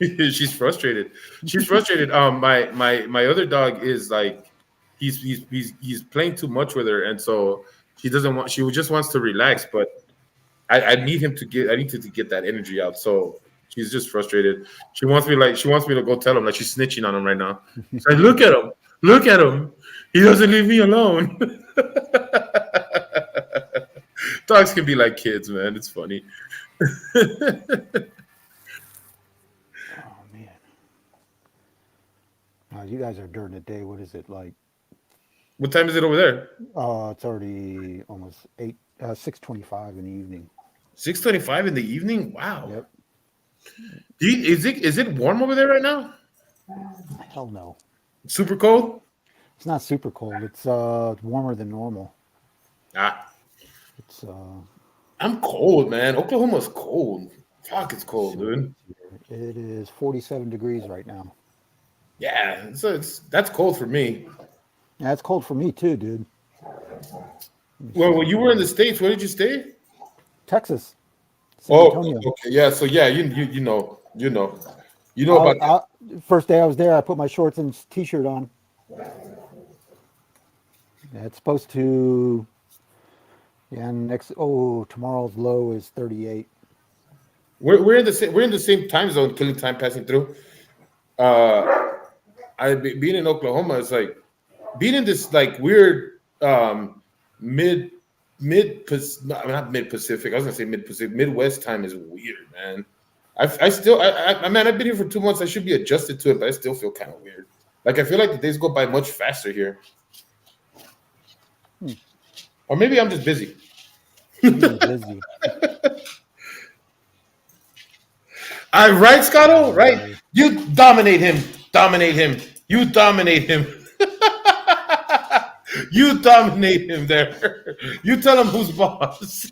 She's frustrated. She's frustrated. My other dog is like, he's playing too much with her, and so she doesn't want. She just wants to relax, but I need him to get. I need to get that energy out. So she's just frustrated. She wants me to go tell him, like she's snitching on him right now. She's like, look at him. Look at him. He doesn't leave me alone. Dogs can be like kids, man. It's funny. Oh man. You guys are during the day. What is it like? What time is it over there? It's already almost 6:25 in the evening. 6:25 in the evening. Wow. Yep. Is it warm over there right now? Hell no. Super cold. It's not super cold. It's warmer than normal. Ah, It's I'm cold, man. Oklahoma's cold. Fuck, it's cold, dude. it is 47 degrees right now. Yeah, so that's cold for me. Yeah, it's cold for me too, dude. Well, when you were in the States, where did you stay? Texas, San Oh, Antonio. okay, yeah. So yeah, you know about that. First day I was there, I put my shorts and t-shirt on. Yeah, it's supposed to. Yeah, tomorrow's low is 38. We're in the same time zone, killing time passing through. Uh, being in Oklahoma is like being in this like weird mid not mid Pacific. I was gonna say mid Pacific. Midwest time is weird, man. I still man, I've been here for 2 months. I should be adjusted to it, but I still feel kind of weird. Like I feel like the days go by much faster here. Or maybe I'm just busy. Busy. Right, Scotto? Right. You dominate him. Dominate him. You dominate him. You dominate him there. You tell him who's boss.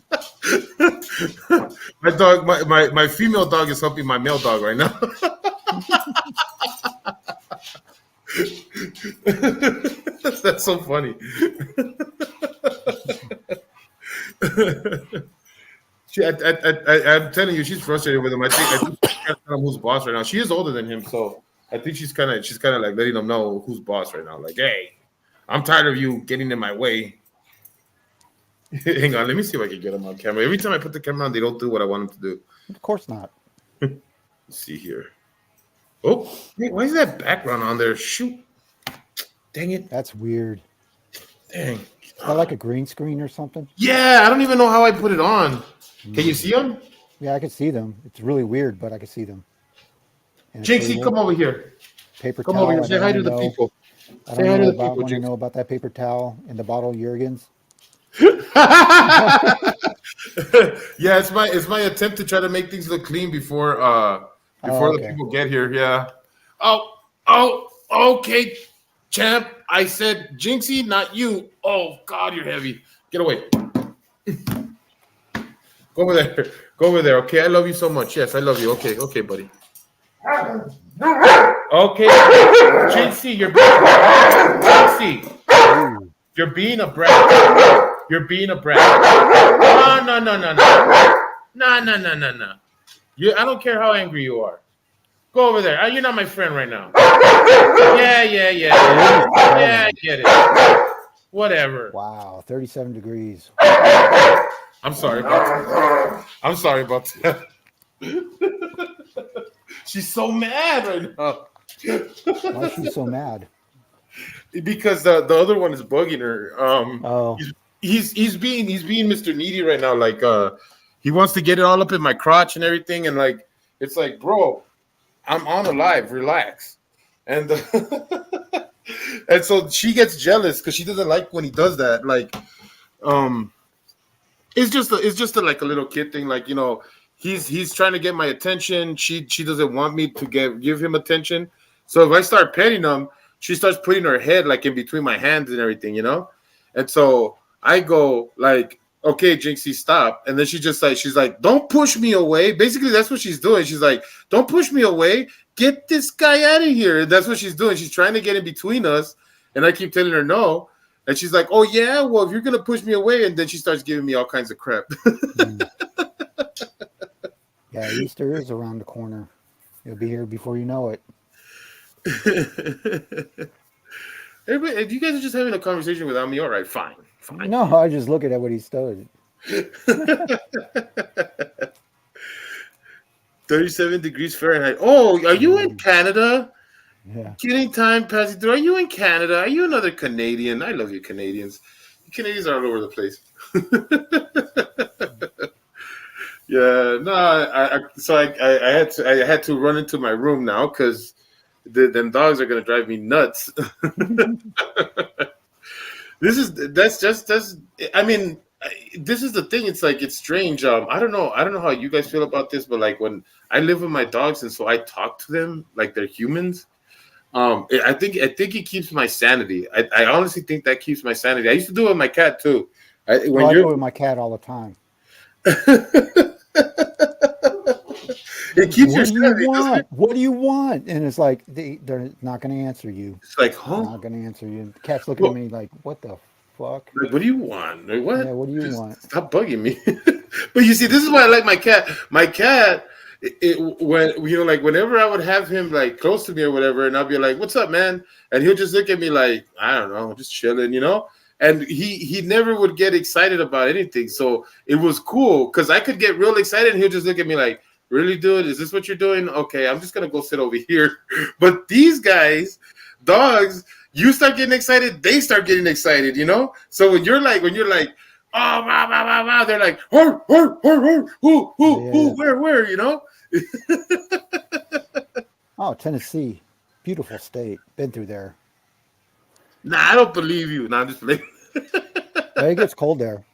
My dog, my female dog is helping my male dog right now. That's so funny. I'm telling you, she's frustrated with him. I think she's trying to tell him who's boss right now. She is older than him, so I think she's kind of like letting him know who's boss right now. Like, hey, I'm tired of you getting in my way. Hang on, let me see if I can get him on camera. Every time I put the camera on, they don't do what I want them to do. Of course not. Let's see here. Oh, wait, why is that background on there? Shoot. Dang it. That's weird. Dang. Is that like a green screen or something? Yeah, I don't even know how I put it on. Can you see them? Yeah, I can see them. It's really weird, but I can see them. Jinxie, come over here. Paper come towel. over here. Say hi to the people. Say hi to the people. Want to know about that paper towel in the bottle, Jurgens? Yeah, it's my attempt to try to make things look clean before the people get here. Yeah. Oh, okay, champ. I said Jinxie, not you. Oh God, you're heavy. Get away. Go over there. Go over there. Okay, I love you so much. Yes, I love you. Okay, buddy. Okay, Jinxie, you're being a brat. You're being a brat. No. No. I don't care how angry you are. Go over there. You're not my friend right now. Yeah. Yeah, I get it. Whatever. Wow, 37 degrees. I'm sorry about that. She's so mad right now. Why is she so mad? Because the other one is bugging her. He's being Mr. Needy right now. Like he wants to get it all up in my crotch and everything, and like it's like, bro, I'm on alive. Relax. And and so she gets jealous because she doesn't like when he does that. Like, it's just like a little kid thing. Like, you know, he's trying to get my attention. She doesn't want me to give him attention. So if I start petting him, she starts putting her head like in between my hands and everything, you know. And so I go like, okay, Jinxie, stop. And then she's like, don't push me away. Basically, that's what she's doing. She's like, don't push me away. Get this guy out of here. And that's what she's doing. She's trying to get in between us. And I keep telling her no. And she's like, oh, yeah, well, if you're going to push me away. And then she starts giving me all kinds of crap. Yeah, Easter is around the corner. You'll be here before you know it. Everybody, if you guys are just having a conversation without me, all right, fine. No, I just look at what he started. 37 degrees Fahrenheit. Oh, are you in Canada? Yeah. Getting time passing through. Are you in Canada? Are you another Canadian? I love you, Canadians. You Canadians are all over the place. Yeah, no. I had to run into my room now because them dogs are gonna drive me nuts. This is the thing. It's like, it's strange. I don't know how you guys feel about this, but like when I live with my dogs and so I talk to them like they're humans. I think it keeps my sanity. I honestly think that keeps my sanity. I used to do it with my cat too. I do it with my cat all the time. It keeps your sanity. What do you want? And it's like they're not going to answer you. It's like, huh? They're not going to answer you. The cat's looking at me like, what the fuck? Like, what do you want? Like, what? Yeah, what do you want? Stop bugging me. But you see, this is why I like my cat. My cat, when you know, like whenever I would have him like close to me or whatever, and I'll be like, "What's up, man?" and he'll just look at me like, I don't know, just chilling, you know. And he never would get excited about anything, so it was cool because I could get real excited, and he'll just look at me like, "Really, dude? Is this what you're doing? Okay, I'm just gonna go sit over here." But these guys, dogs, you start getting excited, they start getting excited, you know? So when you're like, oh, rah, rah, rah, rah, they're like, Yeah. where, you know? Oh, Tennessee, beautiful state. Been through there. Nah, I don't believe you. Nah, I'm just playing. Yeah, it gets cold there.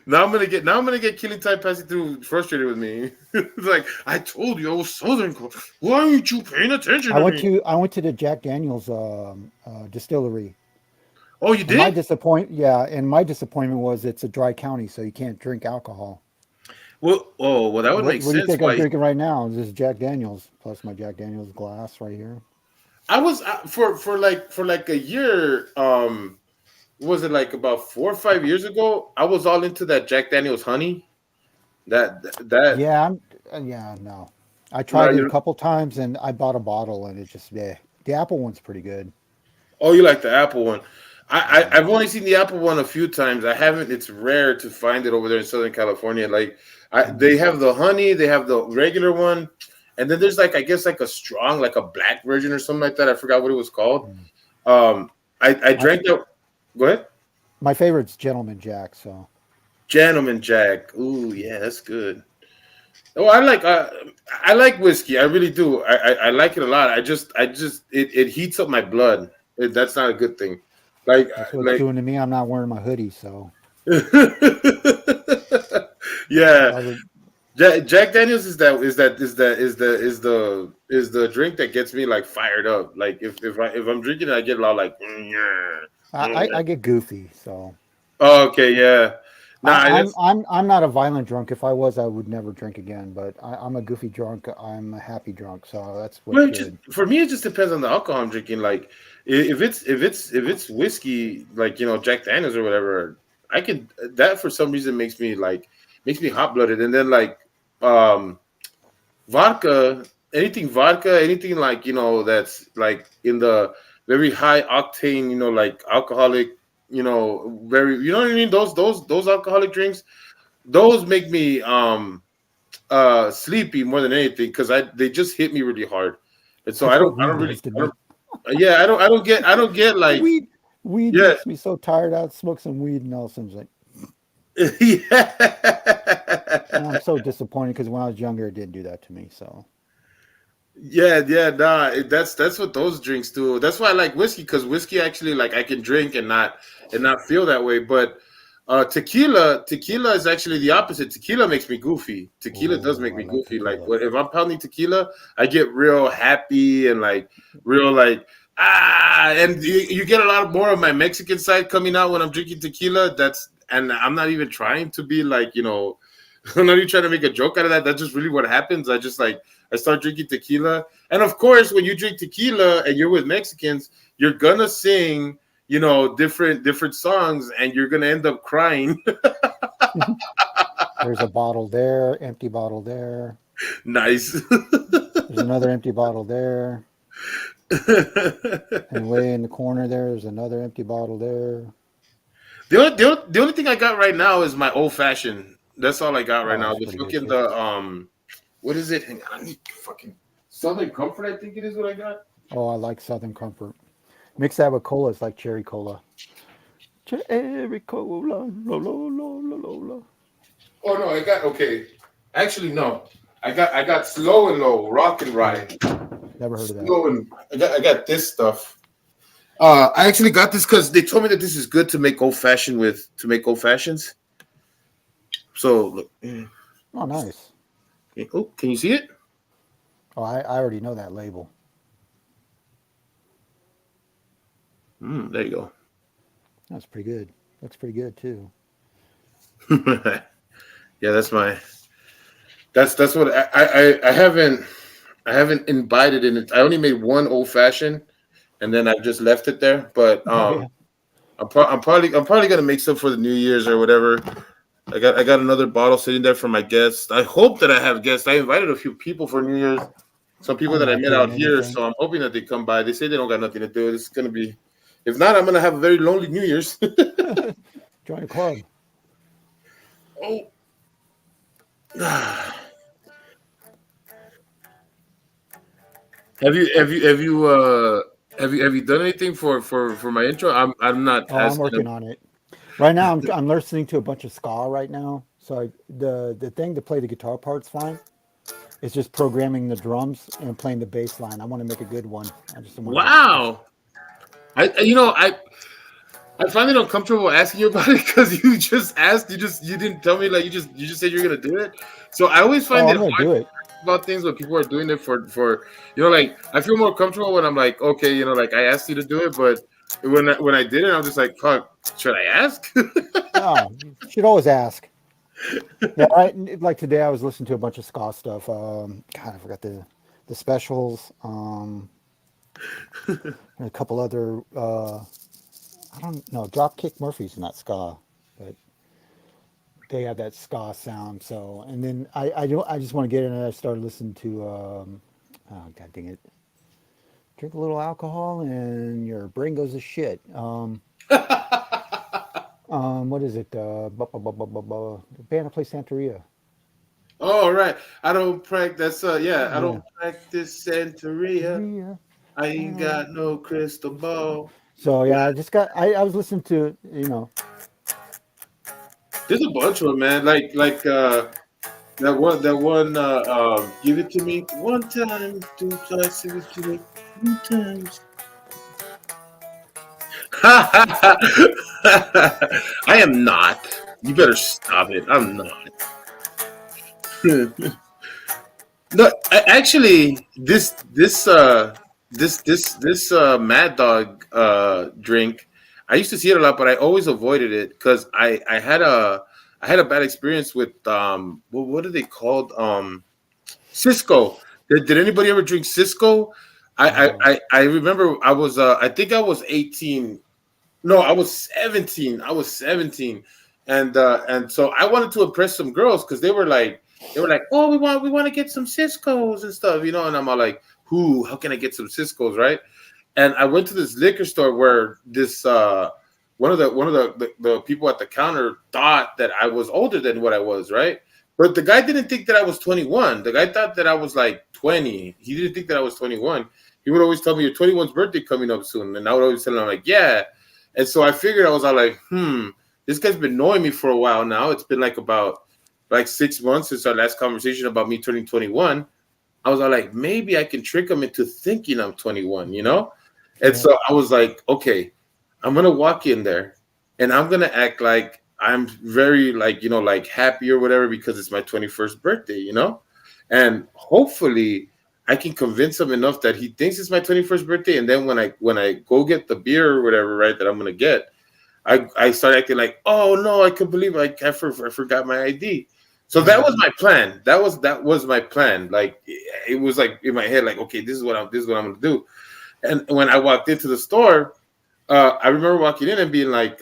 Now I'm gonna get Killing Time passing through frustrated with me. It's like I told you I was Southern. Why aren't you paying attention to me? I went to the Jack Daniel's distillery. Oh, you did? And my disappointment was it's a dry county, so you can't drink alcohol. Well, that would make What do you sense. think I'm Why drinking right now? This is Jack Daniel's plus my Jack Daniel's glass right here. I was for like a year. Was it like about 4 or 5 years ago? I was all into that Jack Daniel's honey. That Yeah, no. I no, tried it a couple times and I bought a bottle and it just the apple one's pretty good. oh, you like the apple one? Yeah. I've only seen the apple one a few times. I haven't. It's rare to find it over there in Southern California. Like they have the honey, they have the regular one, and then there's like I guess like a strong, like a black version or something like that. I forgot what it was called. Mm. I drank that. Go ahead. My favorite's Gentleman Jack, so Gentleman Jack. Ooh, yeah, that's good. Oh, I like whiskey. I really do. I like it a lot. It heats up my blood. That's not a good thing. Like that's what it's like doing to me. I'm not wearing my hoodie, so yeah. I would Jack Daniels is the drink that gets me like fired up. Like if I'm drinking it, I get a lot like. I get goofy, so Oh, okay, yeah. Nah, that's I'm not a violent drunk. If I was, I would never drink again. But I'm a goofy drunk. I'm a happy drunk, so that's what's well, good. for me. It just depends on the alcohol I'm drinking. Like if it's whiskey, like Jack Daniels or whatever, I could that for some reason makes me hot blooded, and then like um vodka, anything like that's like in the very high octane, like alcoholic, very what I mean. Those alcoholic drinks, those make me sleepy more than anything because they just hit me really hard, and so That's I what don't I weed don't does really to I me. don't yeah I don't get like Weed weed yeah makes me so tired. I'd smoke some weed and all of a sudden it's like, and I'm yeah. so disappointed because when I was younger, it didn't do that to me. So Yeah, nah. That's what those drinks do. That's why I like whiskey because whiskey actually like I can drink and not feel that way. But tequila is actually the opposite. Tequila makes me goofy. Tequila does oh, make I me like goofy. Like tequila. if I'm pounding tequila, I get real happy and like real like and you get a lot more of my Mexican side coming out when I'm drinking tequila. And I'm not even trying to be like I'm not even trying to make a joke out of that. That's just really what happens. I start drinking tequila. And of course, when you drink tequila and you're with Mexicans, you're gonna sing, different songs and you're gonna end up crying. There's a bottle there, empty bottle there. Nice. There's another empty bottle there. the, And way in the corner there's another empty bottle there. the only thing I got right now is my old fashioned. That's all I got right Oh, now. that's The pretty good fucking too. what is it? Hang on, I need fucking Southern Comfort, I think it is what I got. Oh, I like Southern Comfort. Mix that with cola, it's like cherry cola. Cherry cola, la la la la la la. Oh no, I got okay. Actually, no. I got slow and low, rock and ride. Never heard of that. Slow and I got this stuff. I actually got this because they told me that this is good to make old fashioned with to make old fashions. So look, Oh, nice. oh, can you see it? Oh, I already know that label. There you That's pretty good. Looks pretty good too. go. Yeah, that's what I haven't imbibed in it. I only made one old fashioned, and then I've just left it there. But Oh yeah. I'm probably gonna make some for the New Year's or whatever. I got another bottle sitting there for my guests. I hope that I have guests. I invited a few people for New Year's. Some people I'm that I not met doing out here, anything. so I'm hoping that they come by. They say they don't got nothing to do. It's gonna be, if not, I'm gonna have a very lonely New Year's. Join a club. Oh, have you Have you done anything for my intro? I'm not Oh, I'm asking. working on it. Right now, I'm listening to a bunch of ska right now. So the thing to play the guitar part's fine. It's just programming the drums and playing the bass line. I want to make a good one. I just want to just Wow. I find it uncomfortable asking you about it because you just asked. You didn't tell me, like, you just said you're gonna do it. So I always oh, find it I'm gonna hard do it. about things when people are doing it for like I feel more comfortable when I'm like, okay, like I asked you to do it, but when I did it, I'm just like, fuck, should I ask? No, you should always ask. Yeah, like today I was listening to a bunch of ska stuff. God, I forgot the specials. And a couple other. I don't know. Dropkick Murphys not ska, but they have that ska sound. So, and then I just want to get in and I started listening to. Oh God dang it! Drink a little alcohol and your brain goes to shit. What is it? The band that plays Santeria. Oh, right. I don't practice. Yeah, I Yeah, don't practice Santeria. Santeria. I ain't got no crystal ball. So yeah, I just got. I was listening to There's a bunch of them, man. Like that one. Give it to me one time, two times, give it to me three times. I am not. You better stop it. I'm not. No, actually, this Mad Dog drink, I used to see it a lot, but I always avoided it because I had a bad experience with what are they called, Cisco. Did anybody ever drink Cisco? I remember I think I was 18. No, I was 17. I was 17. And so I wanted to impress some girls because they were like, oh, we want to get some Cisco's and stuff, and I'm all like, how can I get some Cisco's, right? And I went to this liquor store where this one of the people at the counter thought that I was older than what I was, right? But the guy didn't think that I was 21. The guy thought that I was like 20. He didn't think that I was 21. He would always tell me, your 21's birthday coming up soon. And I would always tell him, I'm like, yeah. And so I figured, I was all like, this guy's been knowing me for a while now. It's been like about like 6 months since our last conversation about me turning 21. I was all like, maybe I can trick him into thinking I'm 21. And yeah, so I was like, okay, I'm gonna walk in there and I'm gonna act like I'm very, like happy or whatever because it's my 21st birthday. And hopefully I can convince him enough that he thinks it's my 21st birthday. And then when I go get the beer or whatever, right, that I'm gonna get, I start acting like, oh no, I can't believe I forgot my ID. So that was my plan. That was my plan. Like it was like in my head, like, okay, this is what I'm gonna do. And when I walked into the store, I remember walking in and being like,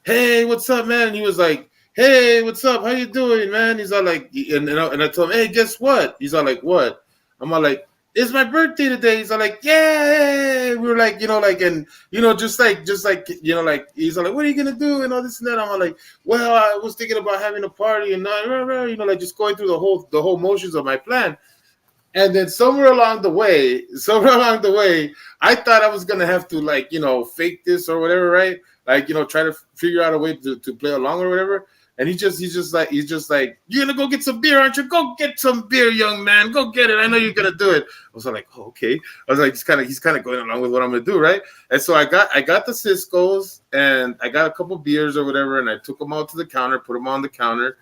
hey, what's up, man? And he was like, hey, what's up? How you doing, man? He's all like, and I told him, hey, guess what? He's all like, what? I'm all like, it's my birthday today. He's all like, yeah. We were like, and like, he's all like, what are you gonna do and all this and that. I'm all like, well, I was thinking about having a party and like just going through the whole motions of my plan. And then somewhere along the way, I thought I was gonna have to, like, fake this or whatever, right? Like, try to figure out a way to play along or whatever. And he's just like, you're gonna go get some beer, aren't you? Go get some beer, young man. Go get it. I know you're gonna do it. I was like, oh, okay. I was like, he's kind of going along with what I'm gonna do, right? And so I got the Cisco's and I got a couple beers or whatever, and I took them out to the counter, put them on the counter.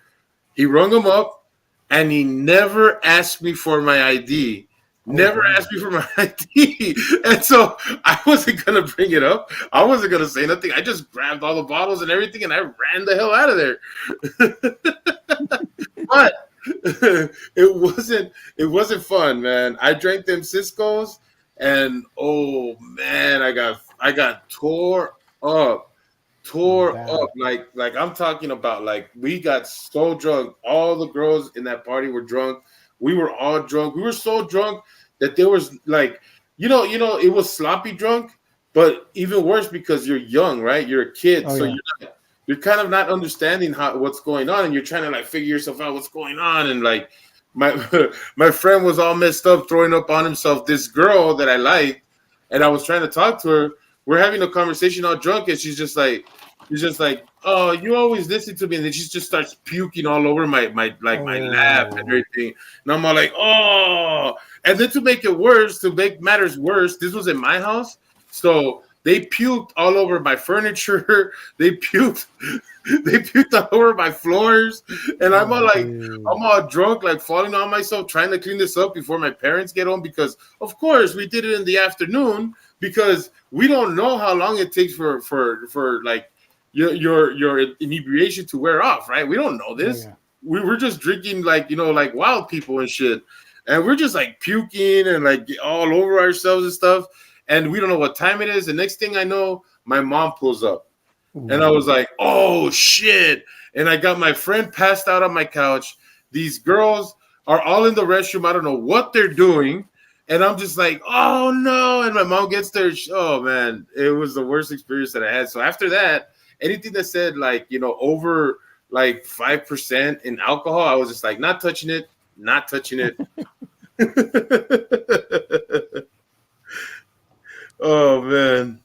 He rung them up. And he never asked me for my ID. Never asked me for my ID. And so I wasn't going to bring it up. I wasn't going to say nothing. I just grabbed all the bottles and everything and I ran the hell out of there. But it wasn't fun, man. I drank them Cisco's and oh man, I got tore bad. up, like I'm talking about, like we got so drunk. All the girls in that party were drunk. We were all drunk. We were so drunk that there was like, it was sloppy drunk, but even worse because you're young, right? You're a kid, Oh so yeah, you're kind of not understanding what's going on, and you're trying to like figure yourself out what's going on, and like my my friend was all messed up, throwing up on himself. This girl that I liked. and I was trying to talk to her. We're having a conversation all drunk, and she's just like, "Oh, you always listen to me," and then she just starts puking all over my lap and Oh, everything. And I'm all like, "Oh!" And then to make it worse, to make matters worse, this was in my house, so they puked all over my furniture. They puked, they puked all over my floors, and I'm all oh, like, dude. I'm all drunk, like falling on myself, trying to clean this up before my parents get home because, of course, we did it in the afternoon because we don't know how long it takes for like your inebriation to wear off, right? We don't know Yeah, this. yeah. We're just drinking like like wild people and shit, and we're just like puking and like all over ourselves and stuff, and we don't know what time it is. The next thing I know, my mom pulls up. And I was Ooh. like, oh shit. And I got my friend passed out on my couch. These girls are all in the restroom. I don't know what they're doing. And I'm just like, oh no. And my mom gets there. Oh man, it was the worst experience that I had. So after that, anything that said like, over like 5% in alcohol, I was just like, not touching it, not touching it. Oh man.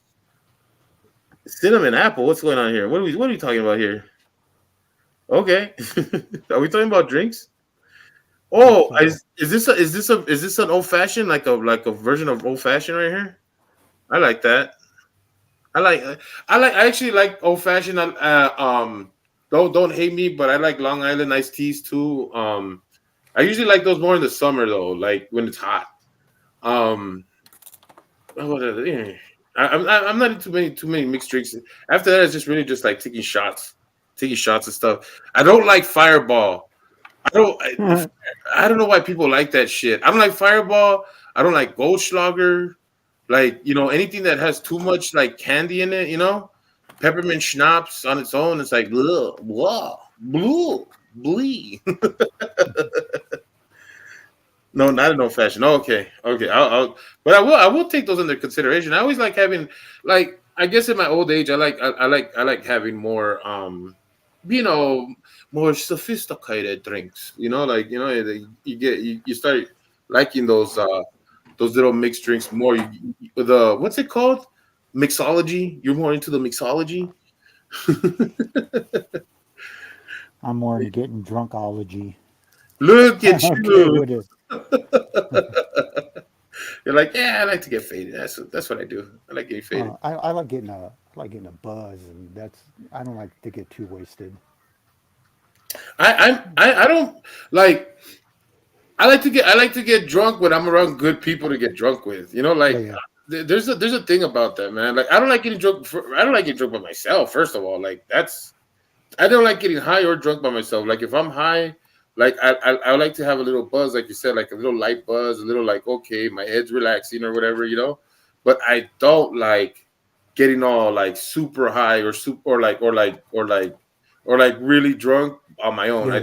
Cinnamon apple. What's going on here? What are we talking about here? Okay. Are we talking about drinks? Think Oh, so. is this an old fashioned like a version of old fashioned right here? I like that. I like I actually like old fashioned. Don't hate me, but I like Long Island iced teas too. I usually like those more in the summer though, like when it's hot. Um, I'm not into too many mixed drinks. After that, it's just really just like taking shots and stuff. I don't like Fireball. I don't. I don't know why people like that shit. I don't like Fireball. I don't like Goldschlager. Like anything that has too much like candy in it. Peppermint schnapps on its own. It's like blah blah blue blee. No, not in old fashioned. Oh, okay, okay. But I will take those under consideration. I always like having, like, I guess in my old age, I like having more, you know, more sophisticated drinks. Like you start liking those little mixed drinks more. The what's it called? Mixology. You're more into the mixology. I'm more into getting drunkology. Look at Okay, you. with it. You're like, yeah, I like to get faded. That's what I do. I like getting faded. I like getting a buzz, and I don't like to get too wasted. I don't like. I like to get drunk when I'm around good people to get drunk with. Yeah, Like yeah, there's a thing about that, man. Like I don't like getting drunk. I don't like getting drunk by myself. First of all, like I don't like getting high or drunk by myself. Like if I'm high, like I like to have a little buzz, like you said, like a little light buzz, a little like okay, my head's relaxing or whatever. But I don't like getting all like super high or super or like really drunk on my own. yeah, I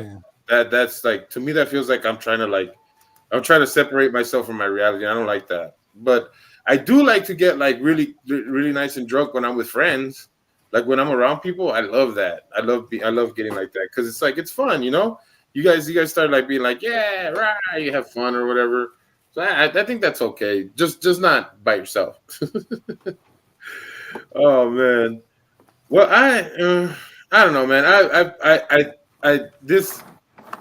yeah. that's like to me that feels like I'm trying to separate myself from my reality. I don't like that. But I do like to get like really, really nice and drunk when I'm with friends. Like when I'm around people, I love that. I love getting like that because it's like it's fun. You guys start like being like, yeah, right, you have fun or whatever. So I think that's okay. Just not by yourself. Oh man. Well, I don't know, man. I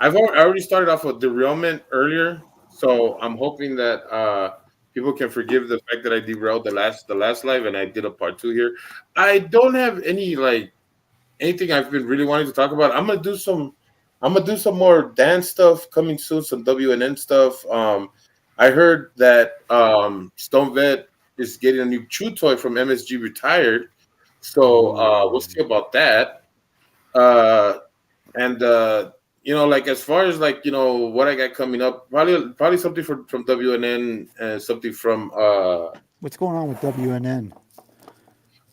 already started off with derailment earlier, so I'm hoping that people can forgive the fact that I derailed the last live and I did a part two here. I don't have anything I've been really wanting to talk about. I'm gonna do some more dance stuff coming soon, some WNN stuff. I heard that Stone Vet is getting a new chew toy from MSG retired, so we'll Ooh. see about that. Uh, and like as far as like what I got coming up, probably something from WNN and something from What's going on with WNN?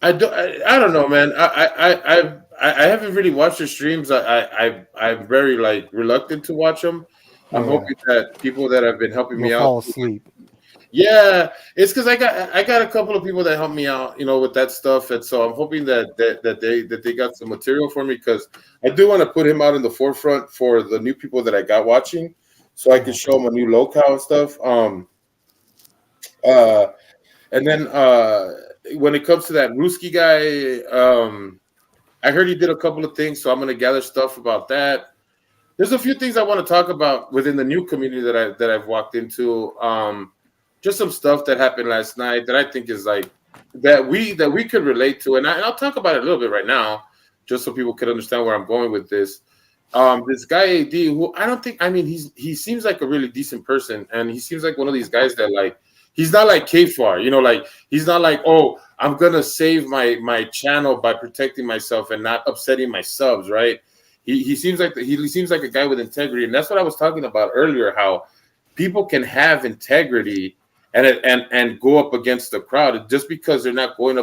I don't know, man. I haven't really watched the streams. I'm very like reluctant to watch them. Yeah, I'm yeah. hoping that people that have been helping You'll me out. fall asleep. Yeah, it's because I got a couple of people that help me out, with that stuff, and so I'm hoping that they got some material for me because I do want to put him out in the forefront for the new people that I got watching, so I can show Okay. them a new locale and stuff. Uh, And then when it comes to that Ruski guy, I heard he did a couple of things, so I'm gonna gather stuff about that. There's a few things I want to talk about within the new community that I've walked into. Just some stuff that happened last night that I think is like that we could relate to, and I'll talk about it a little bit right now, just so people can understand where I'm going with this. This guy AD, who I don't think, I mean, he seems like a really decent person, and he seems like one of these guys that like he's not like Kfar, like he's not like, oh, I'm gonna save my channel by protecting myself and not upsetting my subs, right? He seems like he seems like a guy with integrity, and that's what I was talking about earlier. How people can have integrity and go up against the crowd just because they're not going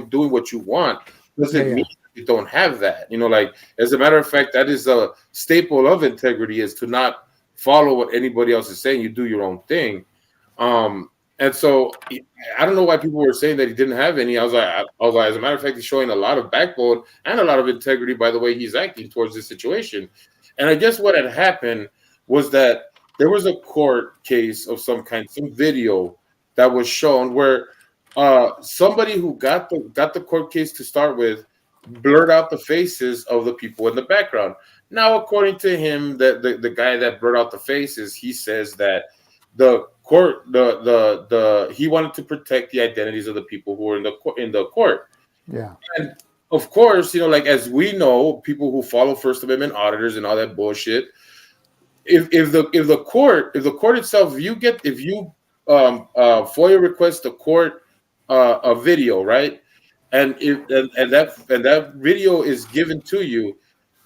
doing what you want doesn't mean you don't have that. Like as a matter of fact, that is a staple of integrity is to not follow what anybody else is saying. You do your own thing. And so I don't know why people were saying that he didn't have any. I was like, as a matter of fact, he's showing a lot of backbone and a lot of integrity by the way he's acting towards this situation. And I guess what had happened was that there was a court case of some kind, some video that was shown where somebody who got the court case to start with blurred out the faces of the people in the background. Now, according to him, the guy that blurred out the faces, he says that the court, he wanted to protect the identities of the people who were in the court. Yeah. And of course, like as we know, people who follow First Amendment auditors and all that bullshit. If the court itself, if you FOIA request the court a video, right? And that video is given to you,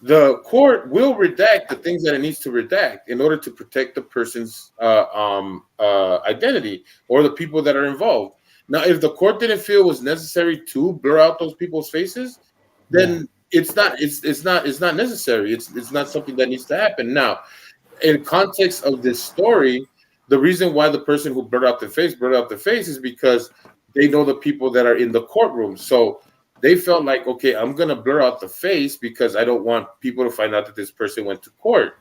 the court will redact the things that it needs to redact in order to protect the person's identity or the people that are involved. Now, if the court didn't feel it was necessary to blur out those people's faces, then it's not necessary. It's not something that needs to happen. Now, in context of this story, the reason why the person who blurred out the face is because they know the people that are in the courtroom. So they felt like, okay, I'm going to blur out the face because I don't want people to find out that this person went to court.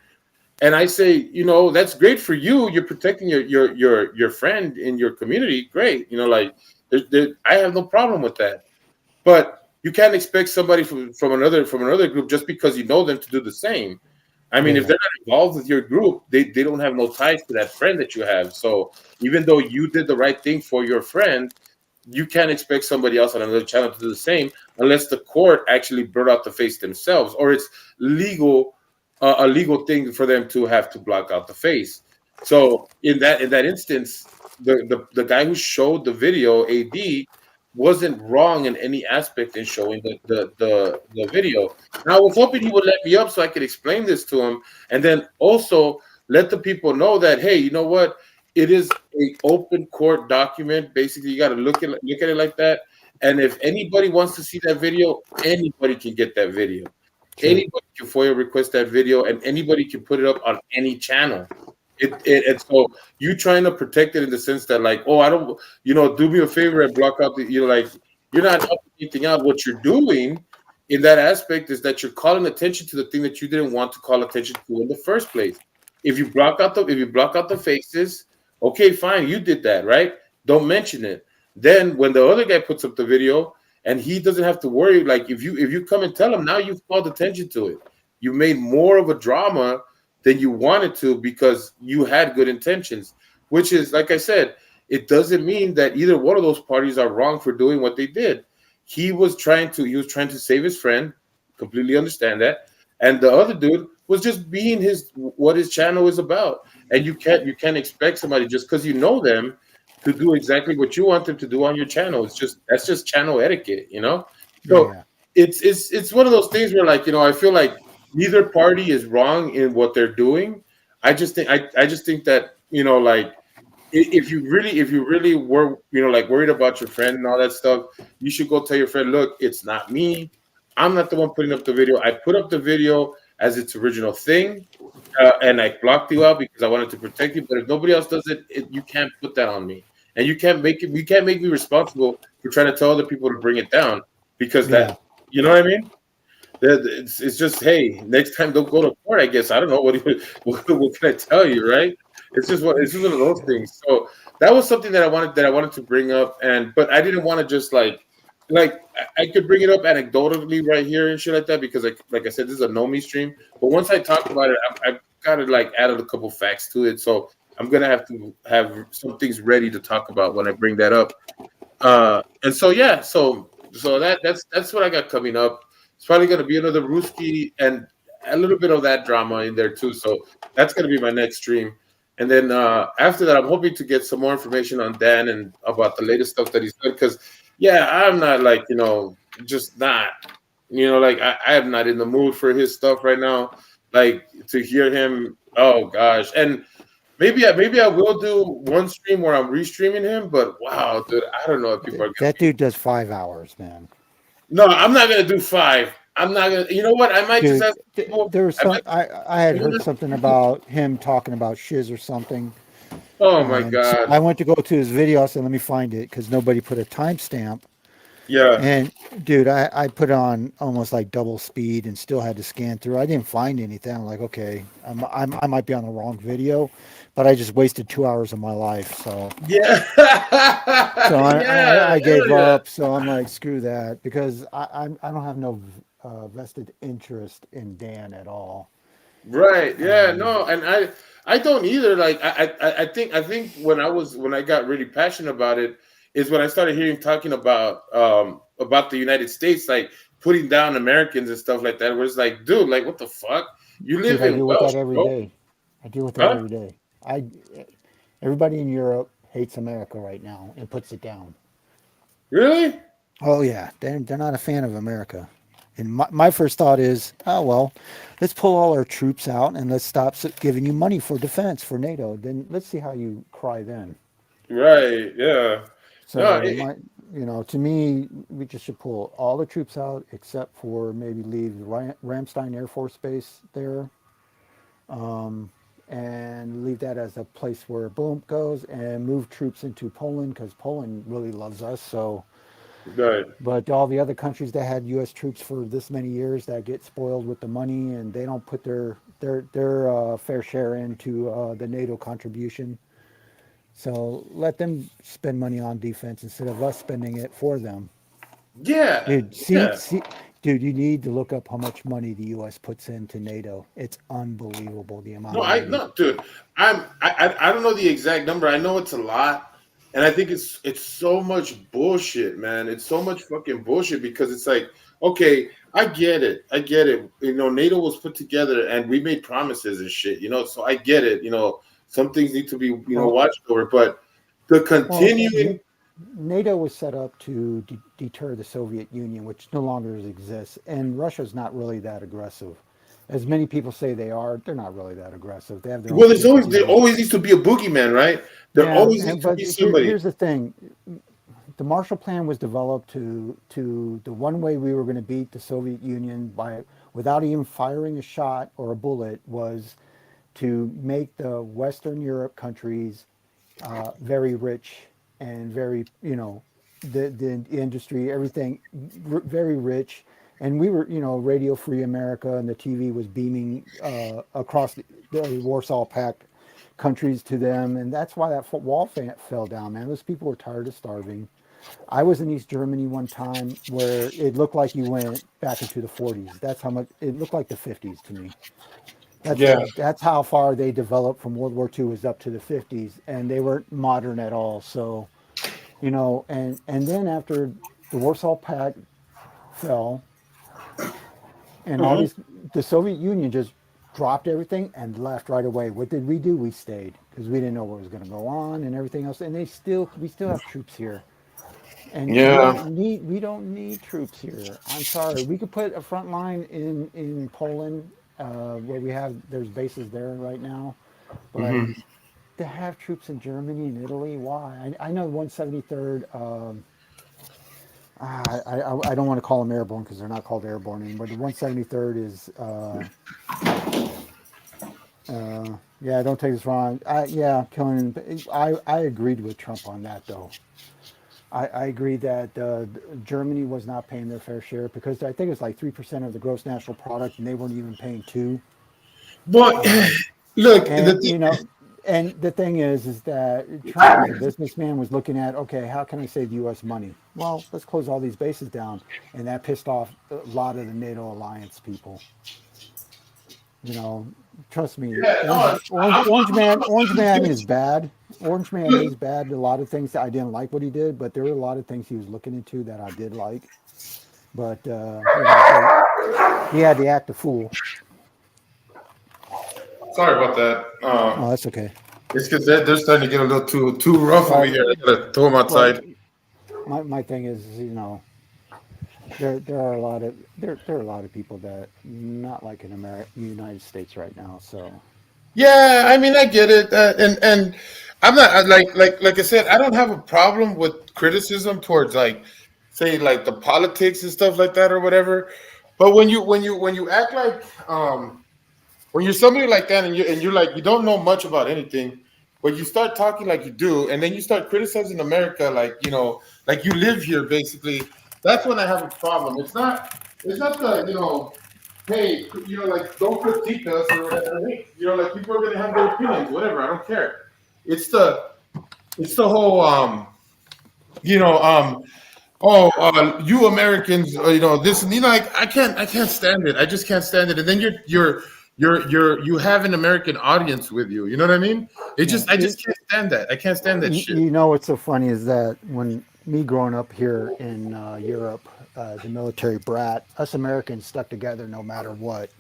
And I say, that's great for you. You're protecting your friend in your community. Great. I have no problem with that. But you can't expect somebody from another group just because you know them to do the same. I mean, if they're not involved with your group, they don't have no ties to that friend that you have. So even though you did the right thing for your friend, you can't expect somebody else on another channel to do the same unless the court actually blurred out the face themselves, or it's a legal thing for them to have to block out the face. So in that instance, the guy who showed the video, AD, wasn't wrong in any aspect in showing the video. Now, I was hoping he would let me up so I could explain this to him, and then also let the people know that, hey, you know what? It is an open court document. Basically, you got to look at it like that. And if anybody wants to see that video, anybody can get that video. Sure. Anybody can FOIA request that video, and anybody can put it up on any channel. And so you trying to protect it in the sense that, like, oh, I don't, do me a favor and block out the, like, you're not helping anything out. What you're doing in that aspect is that you're calling attention to the thing that you didn't want to call attention to in the first place. If you block out the faces, okay, fine, you did that, right? Don't mention it. Then when the other guy puts up the video and he doesn't have to worry, like if you come and tell him, now you've called attention to it. You made more of a drama than you wanted to because you had good intentions, which is, like I said, it doesn't mean that either one of those parties are wrong for doing what they did. He was trying to save his friend, completely understand that. And the other dude was just being what his channel is about. And you can't expect somebody just because you know them to do exactly what you want them to do on your channel. That's just channel etiquette, So it's one of those things where, like, I feel like neither party is wrong in what they're doing. I just think that, like, if you really were, like, worried about your friend and all that stuff, you should go tell your friend, look, it's not me. I'm not the one putting up the video. I put up the video as its original thing, and I blocked you out because I wanted to protect you. But if nobody else does it, you can't put that on me, and you can't make me responsible for trying to tell other people to bring it down because that, you know what I mean? It's just, hey, next time don't go to court. I guess I don't know what can I tell you, right? it's just one of those things. So that was something that I wanted to bring up, and but I didn't want to just I could bring it up anecdotally right here and shit like that because like I said, this is a know me stream. But once I talk about it, I've got to like added a couple facts to it. So I'm gonna have to have some things ready to talk about when I bring that up. And so yeah, so that's what I got coming up. It's probably gonna be another Ruski and a little bit of that drama in there too. So that's gonna be my next stream. And then after that, I'm hoping to get some more information on Dan and about the latest stuff that he's done. Because yeah, I'm not like just not like I am not in the mood for his stuff right now. Like to hear him, oh gosh, and maybe I will do one stream where I'm restreaming him, but wow, dude, I don't know if people are gonna That dude does 5 hours, man. No, I'm not gonna do 5. I'm not gonna. You know what? I might just Dude, ask people. there was I some. might, I had heard something about him talking about shiz or something, oh my and so god. I went to go to his video. I said, "Let me find it," because nobody put a timestamp. Yeah. And dude, I put on almost like double speed and still had to scan through. I didn't find anything. I'm like, okay, I might be on the wrong video, but I just wasted 2 hours of my life. So Yeah. so Yeah. I gave Hell yeah. up. So I'm like, screw that, because I don't have no vested interest in Dan at all. Right. Yeah. Um, No. And I don't either. Like I think when I got really passionate about it is when I started hearing talking about the United States like putting down Americans and stuff like that. Where it's like, dude, like what the fuck? You Dude, live I in deal with Welsh, that every bro. day. I deal with that Huh? every day. I Everybody in Europe hates America right now and puts it down. Really? Oh yeah, they're not a fan of America. And my first thought is, oh well, let's pull all our troops out and let's stop giving you money for defense for NATO. Then let's see how you cry then. Right. Yeah. No. So to me, we just should pull all the troops out except for maybe leave Ramstein Air Force Base there, and leave that as a place where boom goes, and move troops into Poland because Poland really loves us. So, Right. but all the other countries that had U.S. troops for this many years that get spoiled with the money and they don't put their fair share into the NATO contribution. So let them spend money on defense instead of us spending it for them. Yeah. Dude, Yeah. dude, you need to look up how much money the U.S. puts into NATO. It's unbelievable the amount No, of I money. no, dude. I don't know the exact number. I know it's a lot, and I think it's so much bullshit, man. It's so much fucking bullshit because it's like, okay, I get it, I get it. NATO was put together, and we made promises and shit. So I get it. Some things need to be Well, watched over, but the well, continuing, NATO was set up to deter the Soviet Union, which no longer exists, and Russia's not really that aggressive. As many people say they are, they're not really that aggressive. They have their own well, there capability. always needs to be a boogeyman, right? There Yeah, always needs to but be somebody. here's the thing: the Marshall Plan was developed to the one way we were going to beat the Soviet Union by without even firing a shot or a bullet was to make the Western Europe countries very rich and very, the industry, everything very rich. And we were, Radio Free America, and the TV was beaming across the Warsaw Pact countries to them. And that's why that wall fell down, man. Those people were tired of starving. I was in East Germany one time where it looked like you went back into the 40s. That's how much it looked like the 50s to me. Yeah. That's how far they developed from World War II was up to the 50s, and they weren't modern at all. So, and then after the Warsaw Pact fell, and all Mhm. these, the Soviet Union just dropped everything and left right away. What did we do? We stayed because we didn't know what was going to go on and everything else. And we still have troops here, and Yeah. we don't need troops here. I'm sorry. We could put a front line in Poland, where there's bases there right now, but Hmm. to have troops in Germany and Italy, why? I know 173rd. I don't want to call them airborne because they're not called airborne anymore. The 173rd is yeah. Don't take this wrong. Yeah, killing. I agreed with Trump on that though. I agree that Germany was not paying their fair share because I think it's like 3% of the gross national product, and they weren't even paying two. But look, And you know, And the thing is that Trump, as a businessman, was looking at, okay, how can I save U.S. money? Well, let's close all these bases down, and that pissed off a lot of the NATO alliance people. You know, trust me, Yeah, no, Orange Man is bad. Orange Man is bad. A lot of things that I didn't like what he did, but there were a lot of things he was looking into that I did like. But hey, he had to act a fool. sorry about that. Oh, that's okay. It's because they're starting to get a little too rough over Well, here. I gotta throw them well, outside. my thing is, there are a lot of there are a lot of people that not like in America, United States right now. So Yeah, I mean, I get it, and I'm not like I said, I don't have a problem with criticism towards like, say, like the politics and stuff like that or whatever. But when you act like when you're somebody like that and you're like you don't know much about anything, but you start talking like you do, and then you start criticizing America like like you live here basically. That's when I have a problem. It's not the hey, like don't critique us or whatever. Hey, like people are gonna have their opinions, whatever. I don't care. It's the whole you know um you Americans, this, and like I can't stand it. I just can't stand it. And then you have an American audience with you. You know what I mean? yeah, I just can't stand that. I can't stand that shit. what's so funny is that when me growing up here in Europe, the military brat, us Americans stuck together no matter what.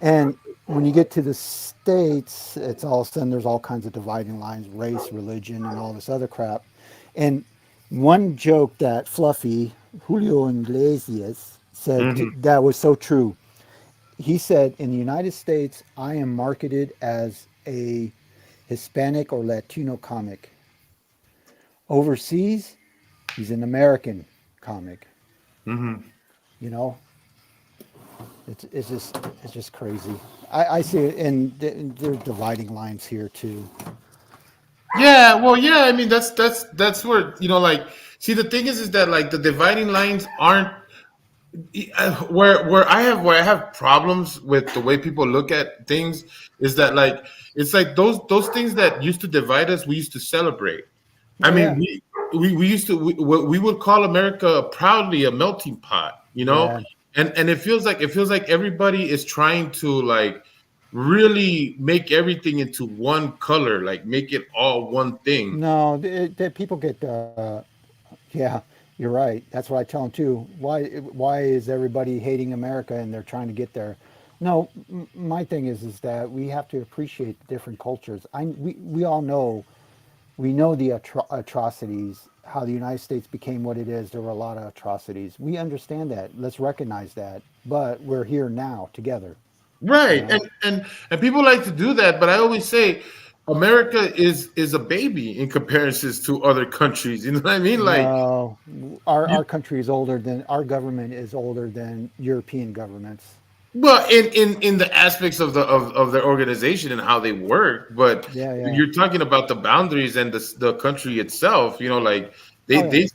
And when you get to the states, it's all of a sudden there's all kinds of dividing lines, race, religion, and all this other crap. And one joke that Fluffy Julio Iglesias said Hmm. that was so true. He said, "In the United States, I am marketed as a Hispanic or Latino comic. Overseas, he's an American comic. Hmm. You know, it's just crazy. I see it, and they're dividing lines here too. Yeah, well, yeah. I mean, that's where like, see, the thing is that like the dividing lines aren't where I have problems with the way people look at things is that like it's like those things that used to divide us, we used to celebrate. I Oh mean, yeah, we used to we would call America proudly a melting pot, yeah. and it feels like everybody is trying to like really make everything into one color, like make it all one thing. No, people get. Yeah, you're right. That's what I tell them too. Why is everybody hating America and they're trying to get there? No, my thing is that we have to appreciate the different cultures. We all know we know the atrocities, how the United States became what it is. There were a lot of atrocities. We understand that. Let's recognize that. But we're here now together. You Right. know. And people like to do that, but I always say America is a baby in comparisons to other countries. You know what I mean? Like No, our you, country is older than our government is older than European governments. well, in the aspects of their organization and how they work, but Yeah, yeah. you're talking about the boundaries and the country itself, like they Oh yeah. they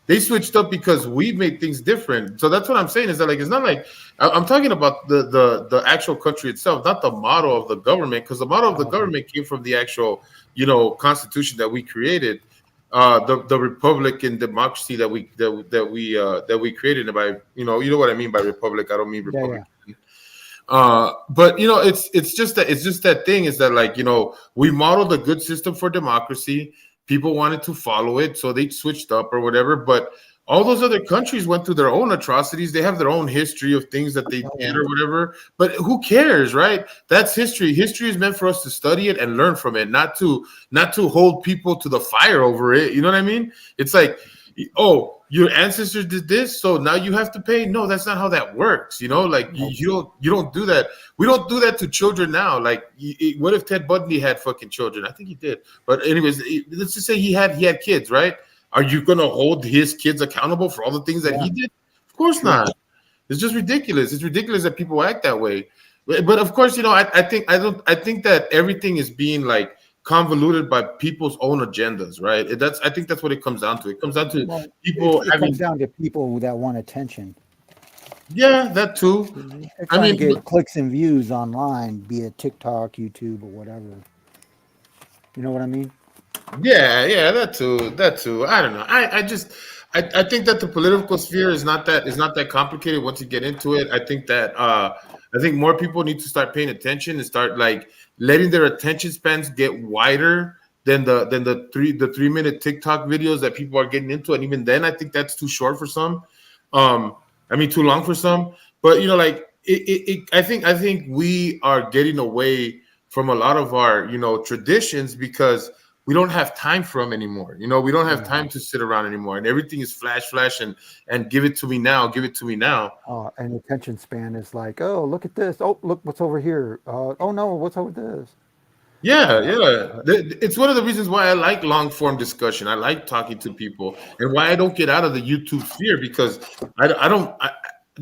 they switched up because we made things different. So that's what I'm saying is that like it's not like I'm talking about the actual country itself, not the model of the government, because the model of the Oh, okay. government came from the actual constitution that we created, the republican democracy that we created. And by you know what I mean by republic, I don't mean Yeah, republic. yeah. But it's just that thing is that like we modeled a good system for democracy. People wanted to follow it, so they switched up or whatever. But all those other countries went through their own atrocities. They have their own history of things that they Oh did yeah. or whatever. But who cares, right? That's history. History is meant for us to study it and learn from it, not to hold people to the fire over it. You know what I mean? It's like, oh, your ancestors did this, so now you have to pay. No, that's not how that works. Like you, Nope. you don't do that. We don't do that to children now. Like, what if Ted Bundy had fucking children? I think he did. But anyways, let's just say he had kids, right? Are you gonna hold his kids accountable for all the things that Yeah. he did? Of course Yeah. not. It's just ridiculous. It's ridiculous that people act that way. But of course, I think that everything is being like convoluted by people's own agendas, right? I think that's what it comes down to. It comes down to Well, people it comes having, down to people that want attention. yeah, that too. They're I trying to mean, get clicks and views online, be it TikTok, YouTube, or whatever. You know what I mean? Yeah, yeah, that too. That too. I don't know. I think that the political sphere is not that complicated once you get into it. I think that I think more people need to start paying attention and start like letting their attention spans get wider than the 3 minute TikTok videos that people are getting into. And even then I think that's too short for some. I mean too long for some. But you know, like I think we are getting away from a lot of our, you know, traditions because we don't have time for them anymore. You know, we don't have Yeah. time to sit around anymore, and everything is flash, flash, and give it to me now, give it to me now. And attention span is like, oh, look at this. Oh, look what's over here. Oh no, what's over this? Yeah, Yeah. yeah. It's one of the reasons why I like long form discussion. I like talking to people, and why I don't get out of the YouTube sphere because I don't.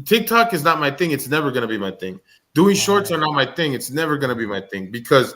TikTok is not my thing. It's never going to be my thing. Doing shorts are Oh, not my thing. It's never going to be my thing because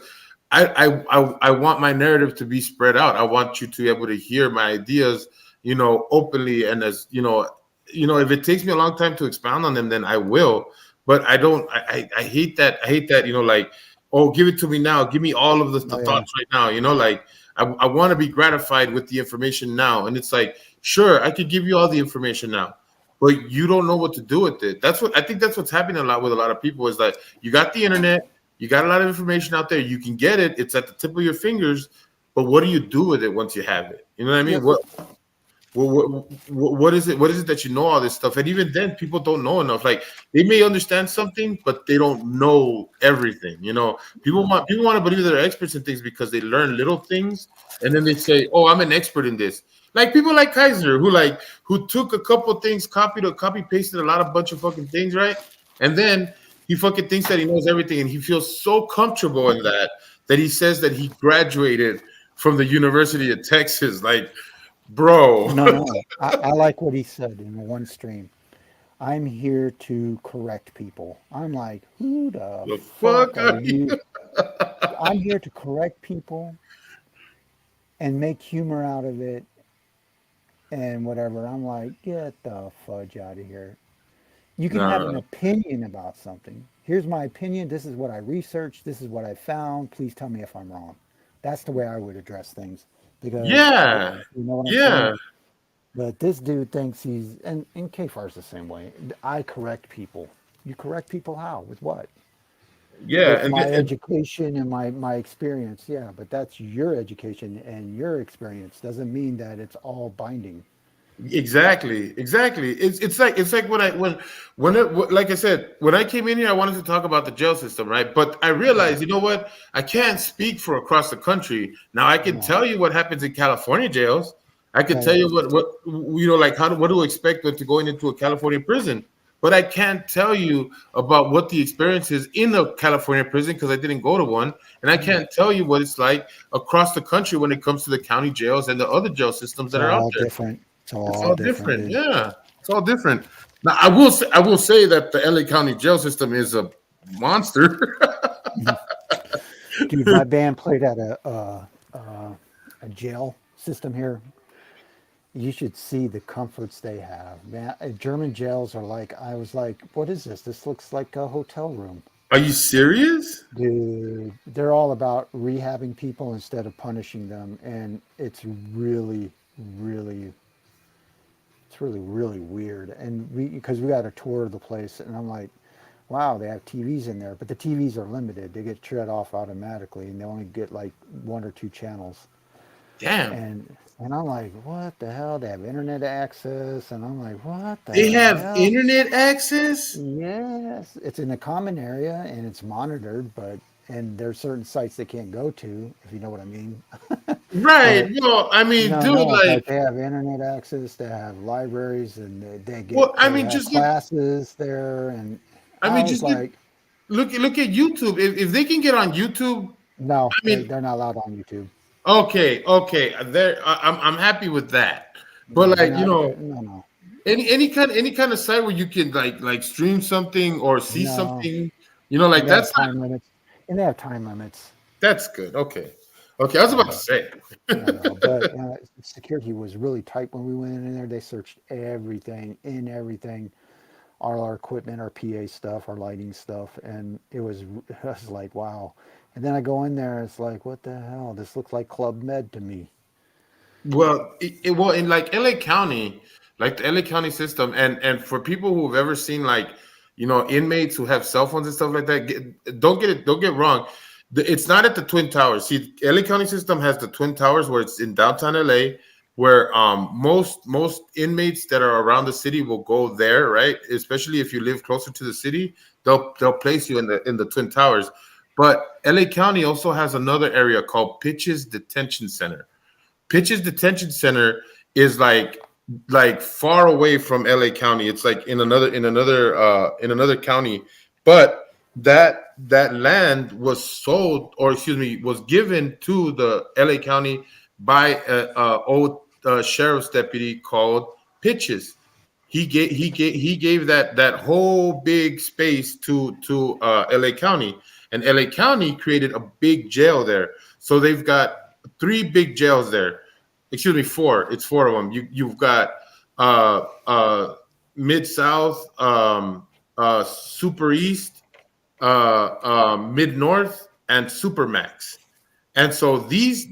I want my narrative to be spread out. I want you to be able to hear my ideas, you know, openly and as you know, if it takes me a long time to expound on them, then I will. But I don't. I hate that. I hate that. You know, like, oh, give it to me now. Give me all of the oh yeah. thoughts right now. You know, like I want to be gratified with the information now. And it's like, sure, I could give you all the information now, but you don't know what to do with it. That's what I think. That's what's happening a lot with a lot of people is that you got the internet, you got a lot of information out there. You can get it. It's at the tip of your fingers. But what do you do with it once you have it? You know what I Yeah. mean? What is it? What is it that you know all this stuff? And even then, people don't know enough. Like they may understand something, but they don't know everything. You know, people want to believe they're experts in things because they learn little things, and then they say, "Oh, I'm an expert in this." Like people like Kaiser, who took a couple things, copy pasted a lot of bunch of fucking things, right? And then he fucking thinks that he knows everything, and he feels so comfortable in that that he says that he graduated from the University of Texas. Like, bro. No, no. I like what he said in one stream. I'm here to correct people. I'm like, who the The fuck fuck are are you? you? I'm here to correct people and make humor out of it and whatever. I'm like, get the fudge out of here. You can No, have no, an no. opinion about something. Here's my opinion. This is what I researched. This is what I found. Please tell me if I'm wrong. That's the way I would address things because Yeah, you know what I'm saying? yeah, But this dude thinks and KFAR's the same way. I correct people. You correct people how? With what? yeah, With my education and my experience. Yeah, but that's your education and your experience. Doesn't mean that it's all binding. exactly, exactly. It's like when it, like I said, when I came in here, I wanted to talk about the jail system, right? But I Yeah. realized, you know what? I can't speak for across the country. Now I can No. tell you what happens in California jails. I can Yeah, tell yeah. you what you know, like what to expect when to going into a California prison. But I can't tell you about what the experience is in a California prison because I didn't go to one, and I Yeah. can't tell you what it's like across the country when it comes to the county jails and the other jail systems It's that are out all there. different. It's It's all all different, different. dude. Yeah, it's all different. Now, I will say that the LA County jail system is a monster. Dude, my band played at a jail system here. You should see the comforts they have, man. German jails are like, I was like, what is this? This looks like a hotel room. Are you serious? Dude, they're all about rehabbing people instead of punishing them. And really, really weird. And because we got a tour of the place, and I'm like, wow, they have TVs in there, but the TVs are limited. They get shut off automatically, and they only get like one or two channels. Damn. And I'm like, what the hell? They have internet access, and I'm like, what They the have hell? internet access? Yes, it's in a common area and it's monitored, but and there's certain sites they can't go to, if you know what I mean. Right. But No, I mean, no, dude, no, like, but they have internet access. They have libraries, and well, they have classes there. And I I mean, was just like, look at YouTube. If they can get on YouTube, no, I mean, they're not allowed on YouTube. okay, okay, there, I'm happy with that. But No, they're like, you not. know, No, no, any kind of site where you can like stream something or see no. something, you know, like And they have that's time limits. And they have time limits. that's good. Okay, okay. I was about to Uh, say, no, no. But security was really tight when we went in there. They searched everything, all our equipment, our PA stuff, our lighting stuff, and it was I was like, wow. And then I go in there, it's like, what the hell? This looks like Club Med to me. Well, well in like LA County, like the LA County system, and for people who've ever seen like inmates who have cell phones and stuff like that, don't get wrong. It's not at the Twin Towers. See, LA County system has the Twin Towers where it's in downtown LA, where most inmates that are around the city will go there, right? Especially if you live closer to the city, they'll place you in the Twin Towers. But LA County also has another area called Pitches Detention Center. Pitches Detention Center is like far away from LA County. It's like in another county, but that land was sold, or excuse me, was given to the LA County by a old sheriff's deputy called Pitches. He gave that whole big space to LA County, and LA County created a big jail there. So they've got three big jails there. Excuse me, four. It's four of them. You've got uh, uh, Mid South, Super East, Mid North, and Super Max. And so these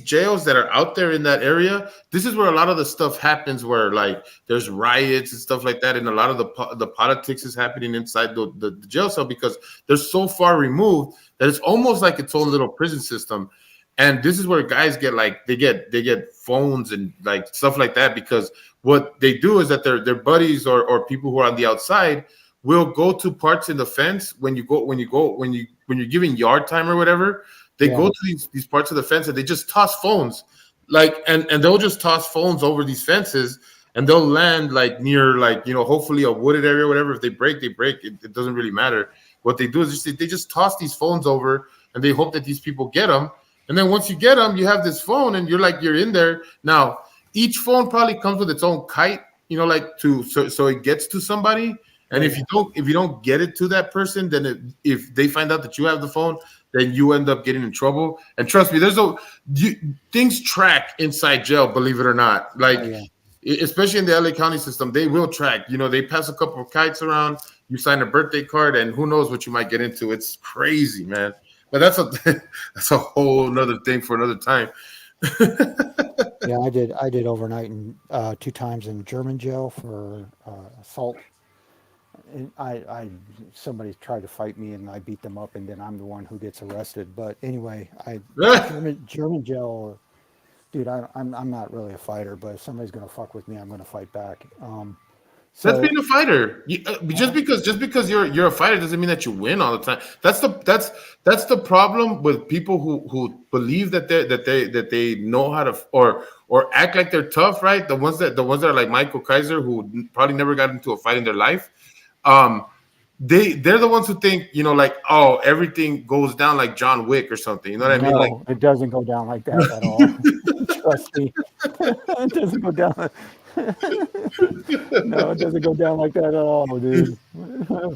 jails that are out there in that area, this is where a lot of the stuff happens, where like there's riots and stuff like that, and a lot of the politics is happening inside the jail cell because they're so far removed that it's almost like its own little prison system. And this is where guys get like they get phones and like stuff like that, because what they do is that their buddies or people who are on the outside will go to parts in the fence when you're giving yard time or whatever. They Yeah. go to these parts of the fence and they just toss phones, like and they'll just toss phones over these fences, and they'll land like near like hopefully a wooded area or whatever. If they break, they break. It doesn't really matter. What they do is they just toss these phones over, and they hope that these people get them. And then once you get them, you have this phone, and you're in there. Now each phone probably comes with its own kite, like so it gets to somebody. And Yeah, if yeah. you don't get it to that person, then if they find out that you have the phone, then you end up getting in trouble. And trust me, things track inside jail, believe it or not. Oh, Like yeah. especially in the LA County system, they will track. They pass a couple of kites around, you sign a birthday card, and who knows what you might get into. It's crazy, man. But that's a that's a whole another thing for another time. Yeah, I did overnight in 2 times in German jail for assault. And somebody tried to fight me and I beat them up, and then I'm the one who gets arrested. But anyway, German jail, dude. I'm not really a fighter, but if somebody's gonna fuck with me, I'm gonna fight back. That's So being a fighter. Just because you're a fighter doesn't mean that you win all the time. That's the problem with people who believe that they know how to or act like they're tough, right? The ones that are like Michael Kaiser, who probably never got into a fight in their life. Um, they're the ones who think like, oh, everything goes down like John Wick or something. You know what I mean? Like no, it doesn't go down like that at all. Trust me, it doesn't go down. No, it doesn't go down like that at all, dude.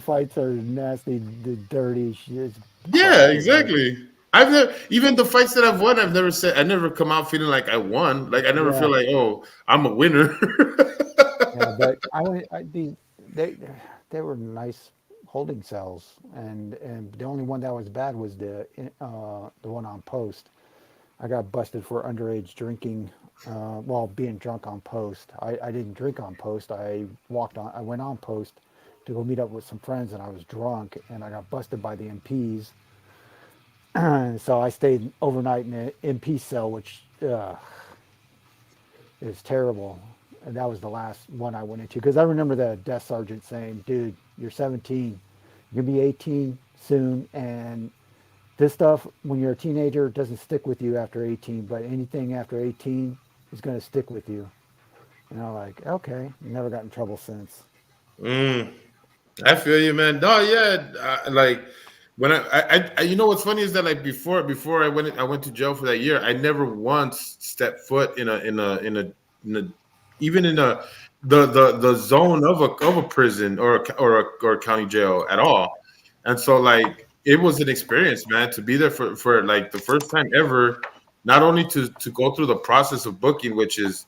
Fights are nasty, dirty shit, yeah, crap. Like, exactly. I've never even the fights that I've won. I never come out feeling like I won. Like I never yeah, feel like, oh, I'm a winner. yeah, but I went. They they were nice holding cells, and the only one that was bad was the one on post. I got busted for underage drinking, well, being drunk on post. I didn't drink on post. I went on post to go meet up with some friends, and I was drunk, and I got busted by the MPs. So I stayed overnight in the MP cell, which is terrible. And that was the last one I went into, because I remember the desk sergeant saying, "Dude, you're 17. You're gonna be 18 soon, and this stuff, when you're a teenager, doesn't stick with you after 18, but anything after 18 is going to stick with you." And I'm like, okay, never got in trouble since. Mm, I feel you, man. No, yeah, like when what's funny is that like before I went to jail for that year. I never once stepped foot in a even in the zone of a prison or a county jail at all. And so like it was an experience, man, to be there for like the first time ever. Not only to go through the process of booking, which is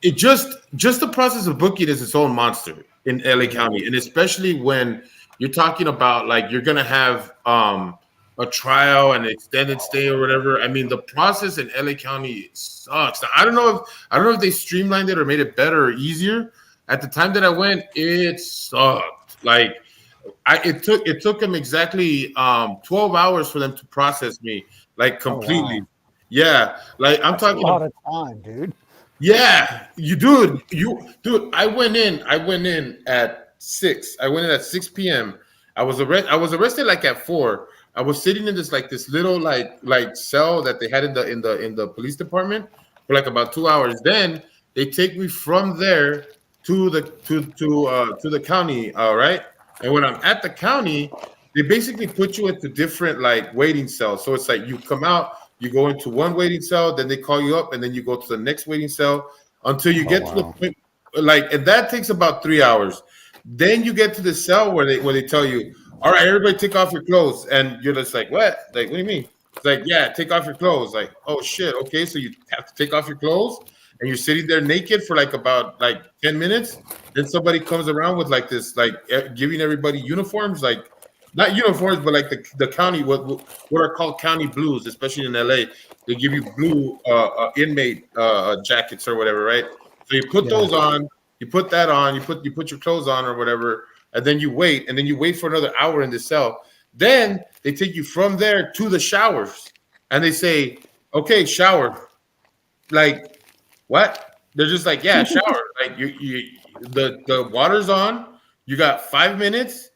it just the process of booking is its own monster in LA Yeah. County, and especially when you're talking about like you're gonna have a trial and extended stay or whatever. I mean, the process in LA County sucks. I don't know if they streamlined it or made it better or easier. At the time that I went, it sucked. Like it took them exactly 12 hours for them to process me, like Oh wow, completely. Yeah, like I'm that's a talking. lot of time, dude. Yeah, you dude. I went in at 6. I went in at 6 p.m. I was arrested like at 4. I was sitting in this little like cell that they had in the police department for like about 2 hours. Then they take me from there to the county. All right, and when I'm at the county, they basically put you into different like waiting cells. So it's like you come out, you go into one waiting cell, then they call you up, and then you go to the next waiting cell until you Oh get to the wow. point, like, and that takes about 3 hours. Then you get to the cell where they tell you, all right, everybody take off your clothes, and you're just like, what? Like, what do you mean? It's like, yeah, take off your clothes. Like, oh shit, okay, so you have to take off your clothes, and you're sitting there naked for like about like 10 minutes. Then somebody comes around with like this, like giving everybody uniforms, like not uniforms, but like the county, what are called county blues, especially in LA. They give you blue inmate jackets or whatever, right? So you put Yeah. those on, you put that on, you put your clothes on or whatever, and then you wait for another hour in the cell. Then they take you from there to the showers, and they say, "Okay, shower." Like, what? They're just like, "Yeah, shower." Like the water's on. You got 5 minutes,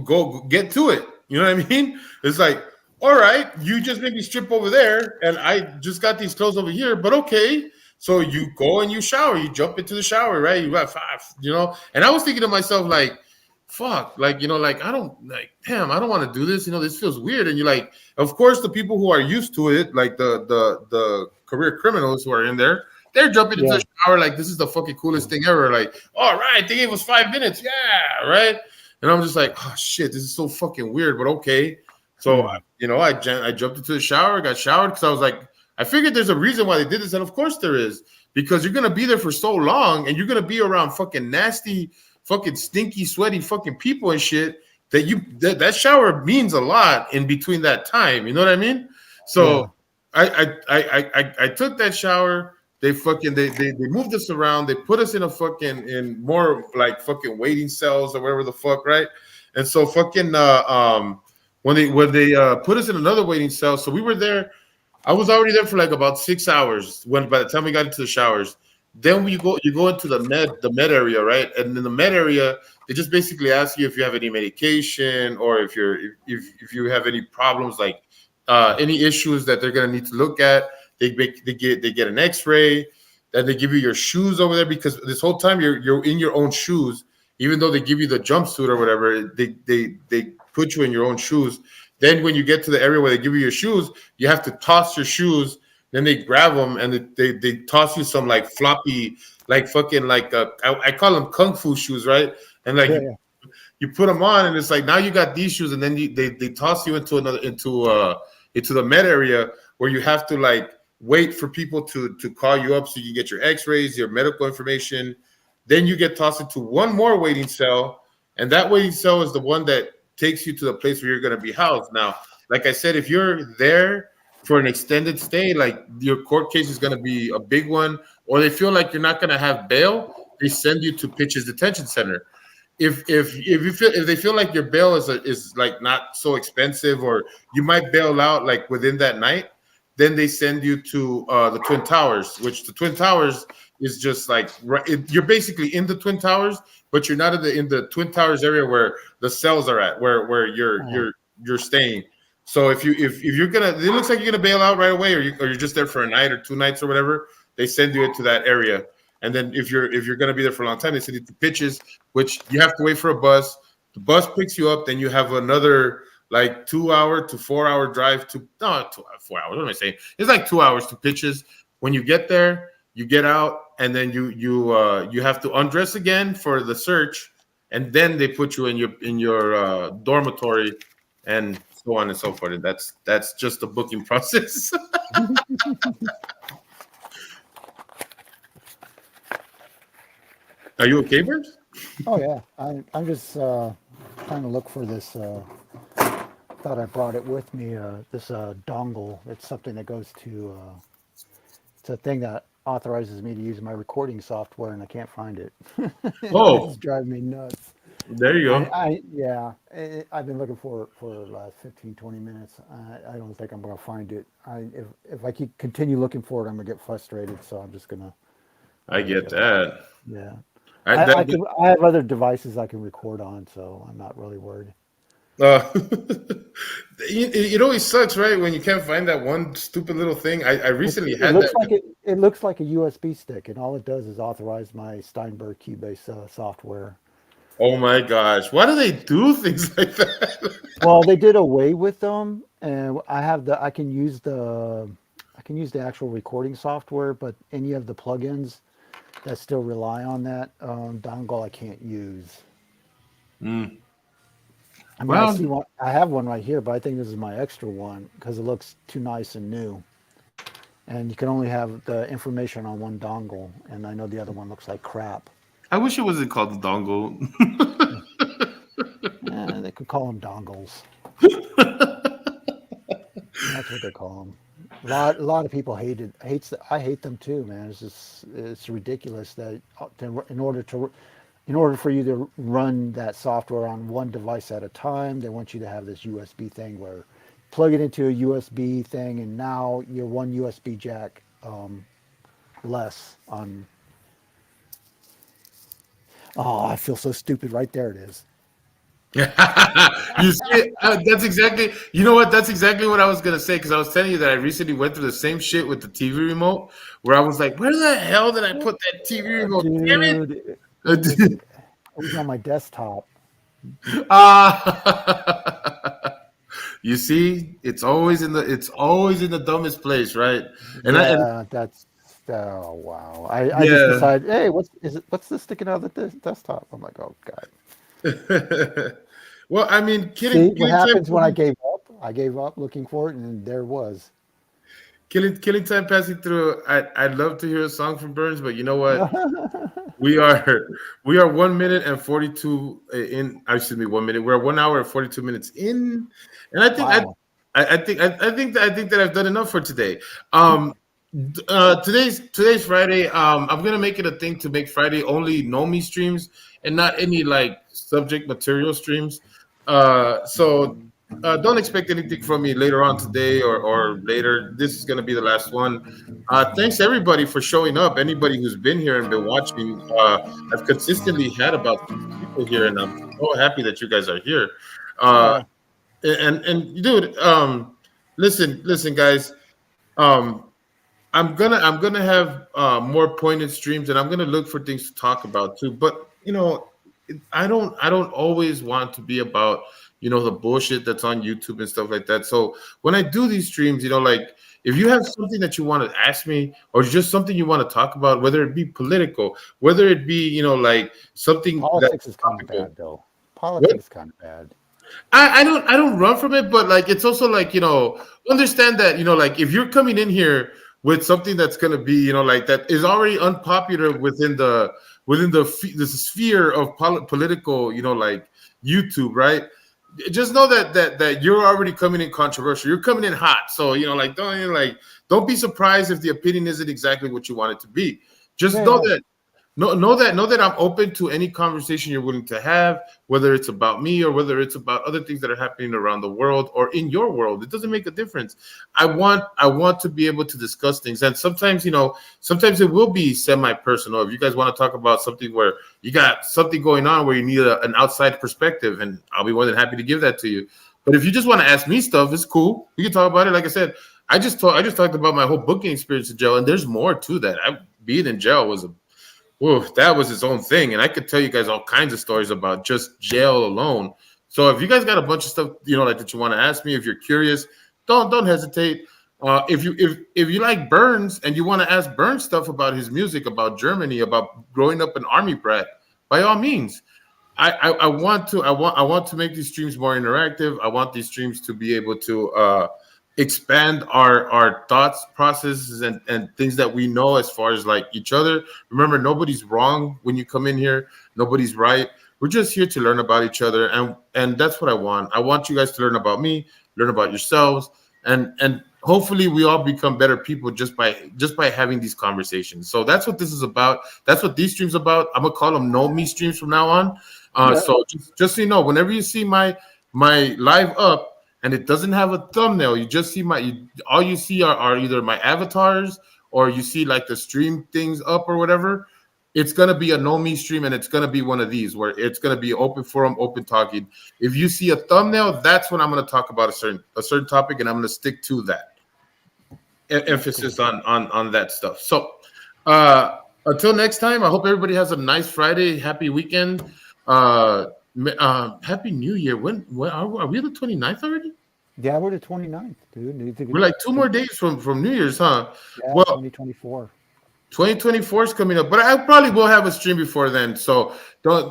go get to it. You know what I mean? It's like, all right, you just made me strip over there, and I just got these clothes over here, but okay. So you go and you shower, you jump into the shower, right? You got 5. And I was thinking to myself, like, fuck, like, like, I don't like, damn, I don't want to do this. This feels weird. And you're like, of course, the people who are used to it, like the career criminals who are in there, they're jumping into Yeah. the shower like this is the fucking coolest thing ever. Like, all right, they gave us 5 minutes, yeah, right. And I'm just like, oh shit, this is so fucking weird, but okay. So, Hmm. I jumped into the shower, got showered because I was like, I figured there's a reason why they did this, and of course there is, because you're gonna be there for so long, and you're gonna be around fucking nasty, fucking stinky, sweaty, fucking people and shit. That shower means a lot in between that time. You know what I mean? So Yeah. I took that shower. They moved us around. They put us in more like fucking waiting cells or whatever the fuck, right? And so fucking when they put us in another waiting cell, so we were there. I was already there for like about 6 hours when by the time we got into the showers. Then you go into the med area, right? And in the med area, they just basically ask you if you have any medication or if you have any problems, like any issues that they're gonna need to look at. They get an X-ray, then they give you your shoes over there because this whole time you're in your own shoes, even though they give you the jumpsuit or whatever. They put you in your own shoes. Then when you get to the area where they give you your shoes, you have to toss your shoes. Then they grab them and they toss you some like floppy, like fucking like I call them kung fu shoes, right? And like Yeah. Yeah. you put them on, and it's like now you got these shoes, and then they toss you into the med area where you have to like wait for people to call you up so you can get your X-rays, your medical information. Then you get tossed into one more waiting cell, and that waiting cell is the one that takes you to the place where you're going to be housed. Now, like I said, if you're there for an extended stay, like your court case is going to be a big one, or they feel like you're not going to have bail, they send you to Pitches Detention Center. If they feel like your bail is like not so expensive, or you might bail out like within that night, then they send you to the Twin Towers, which the Twin Towers is just like you're basically in the Twin Towers, but you're not in the Twin Towers area where the cells are at, where you're Oh. you're staying. So if you're gonna, it looks like you're gonna bail out right away, or you're just there for a night or 2 nights or whatever, they send you into that area. And then if you're gonna be there for a long time, they send you to Pitches, which you have to wait for a bus. The bus picks you up, then you have another like 2 hour to 4 hour drive to no 4 hours. What am I saying? It's like 2 hours to Pitches. When you get there, you get out, and then you have to undress again for the search, and then they put you in your dormitory, and so on and so forth. And that's just the booking process. Are you okay, Bruce? Oh yeah. I'm just trying to look for this thought I brought it with me. This dongle. It's something that goes to. It's a thing that authorizes me to use my recording software, and I can't find it. It's Oh, driving me nuts. there you go. Yeah, I've been looking for the last 15, 20 minutes. I don't think I'm going to find it. If I keep continue looking for it, I'm going to get frustrated. So I'm just going to, I get uh, that. yeah. I I that can, I have other devices I can record on, so I'm not really worried. uh, it always sucks, right? When you can't find that one stupid little thing. I recently It had looks that. like it looks like a USB stick, and all it does is authorize my Steinberg Cubase software. Oh my gosh, why do they do things like that? Well, they did away with them, and I can use the actual recording software, but any of the plugins that still rely on that dongle I can't use. Mm. I mean, I Well, see one, I have one right here, but I think this is my extra one because it looks too nice and new. And you can only have the information on one dongle, and I know the other one looks like crap. I wish it wasn't called the dongle. They could call them dongles. That's what they call them. A lot of people I hate them too, man. It's ridiculous that in order for you to run that software on one device at a time, they want you to have this USB thing where plug it into a USB thing, and now you're one USB jack less on. Oh, I feel so stupid. Right there, it is. You see, that's exactly. You know what? That's exactly what I was gonna say because I was telling you that I recently went through the same shit with the TV remote, where I was like, "Where the hell did I put that TV remote? Damn Dude, it!" it was on my desktop. You see, it's always in the dumbest place, right? And Yeah, that's oh wow. I just yeah. decided, hey, what's this sticking out of the desktop? I'm like, oh god. Well, I mean, See what happens when I gave up? I gave up looking for it, and there it was. killing time passing through. I'd love to hear a song from Burns, but you know what? We are we are 1 minute and 42 in. Excuse me, 1 minute. We're 1 hour and 42 minutes in, and I think Wow. I think that I've done enough for today. Today's Friday. I'm gonna make it a thing to make Friday only know me streams and not any like subject material streams. So don't expect anything from me later on today or later. This is gonna be the last one. Thanks everybody for showing up. Anybody who's been here and been watching, I've consistently had about 6 people here, and I'm so happy that you guys are here. Uh, Yeah. and dude, listen, guys. Um, I'm gonna have more pointed streams, and I'm gonna look for things to talk about too. But you know, I don't always want to be about the bullshit that's on YouTube and stuff like that. So when I do these streams, like if you have something that you want to ask me or just something you want to talk about, whether it be political, whether it be like something that's Politics is kind of topical. bad, though. What? Politics is kind of bad. I don't run from it, but like it's also like understand that like if you're coming in here with something that's gonna be like that is already unpopular within the sphere of political like YouTube, right? Just know that you're already coming in controversial. You're coming in hot, so like don't be surprised if the opinion isn't exactly what you want it to be. Just Yeah, know yeah. that know that I'm open to any conversation you're willing to have, whether it's about me or whether it's about other things that are happening around the world or in your world. It doesn't make a difference. I want to be able to discuss things, and sometimes it will be semi-personal. If you guys want to talk about something where you got something going on where you need an outside perspective, and I'll be more than happy to give that to you. But if you just want to ask me stuff, it's cool. We can talk about it. Like I said, I just talked about my whole booking experience in jail, and there's more to that. Being in jail was a that was its own thing, and I could tell you guys all kinds of stories about just jail alone. So if you guys got a bunch of stuff, like that you want to ask me, if you're curious, don't hesitate. If you like Burns and you want to ask Burns stuff about his music, about Germany, about growing up an army brat, by all means. I want to make these streams more interactive. I want these streams to be able to expand our thoughts processes and things that we know as far as like each other. Remember, nobody's wrong when you come in here. Nobody's right. We're just here to learn about each other, and that's what I want. I want you guys to learn about me, learn about yourselves, and hopefully we all become better people just by having these conversations. So that's what this is about. That's what these streams about. I'm gonna call them no me streams from now on. So just so you know, whenever you see my live up and it doesn't have a thumbnail, you just see all you see are either my avatars or you see like the stream things up or whatever. It's gonna be a no me stream, and it's gonna be one of these where it's gonna be open forum, open talking. If you see a thumbnail, that's when I'm gonna talk about a certain topic, and I'm gonna stick to that emphasis on that stuff. So until next time, I hope everybody has a nice Friday, happy weekend, happy New Year. When are we the 29th already? Yeah, we're the 29th, dude. We're like 2 more days from New Year's, huh? Yeah, Well, 2024. 2024 is coming up, but I probably will have a stream before then. So don't.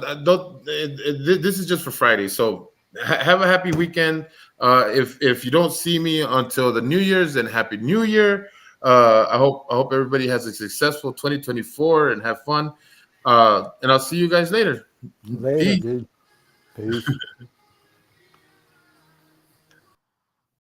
This is just for Friday. So have a happy weekend. If you don't see me until the New Year's, then Happy New Year. I hope everybody has a successful 2024 and have fun. And I'll see you guys later. Later, dude. Peace.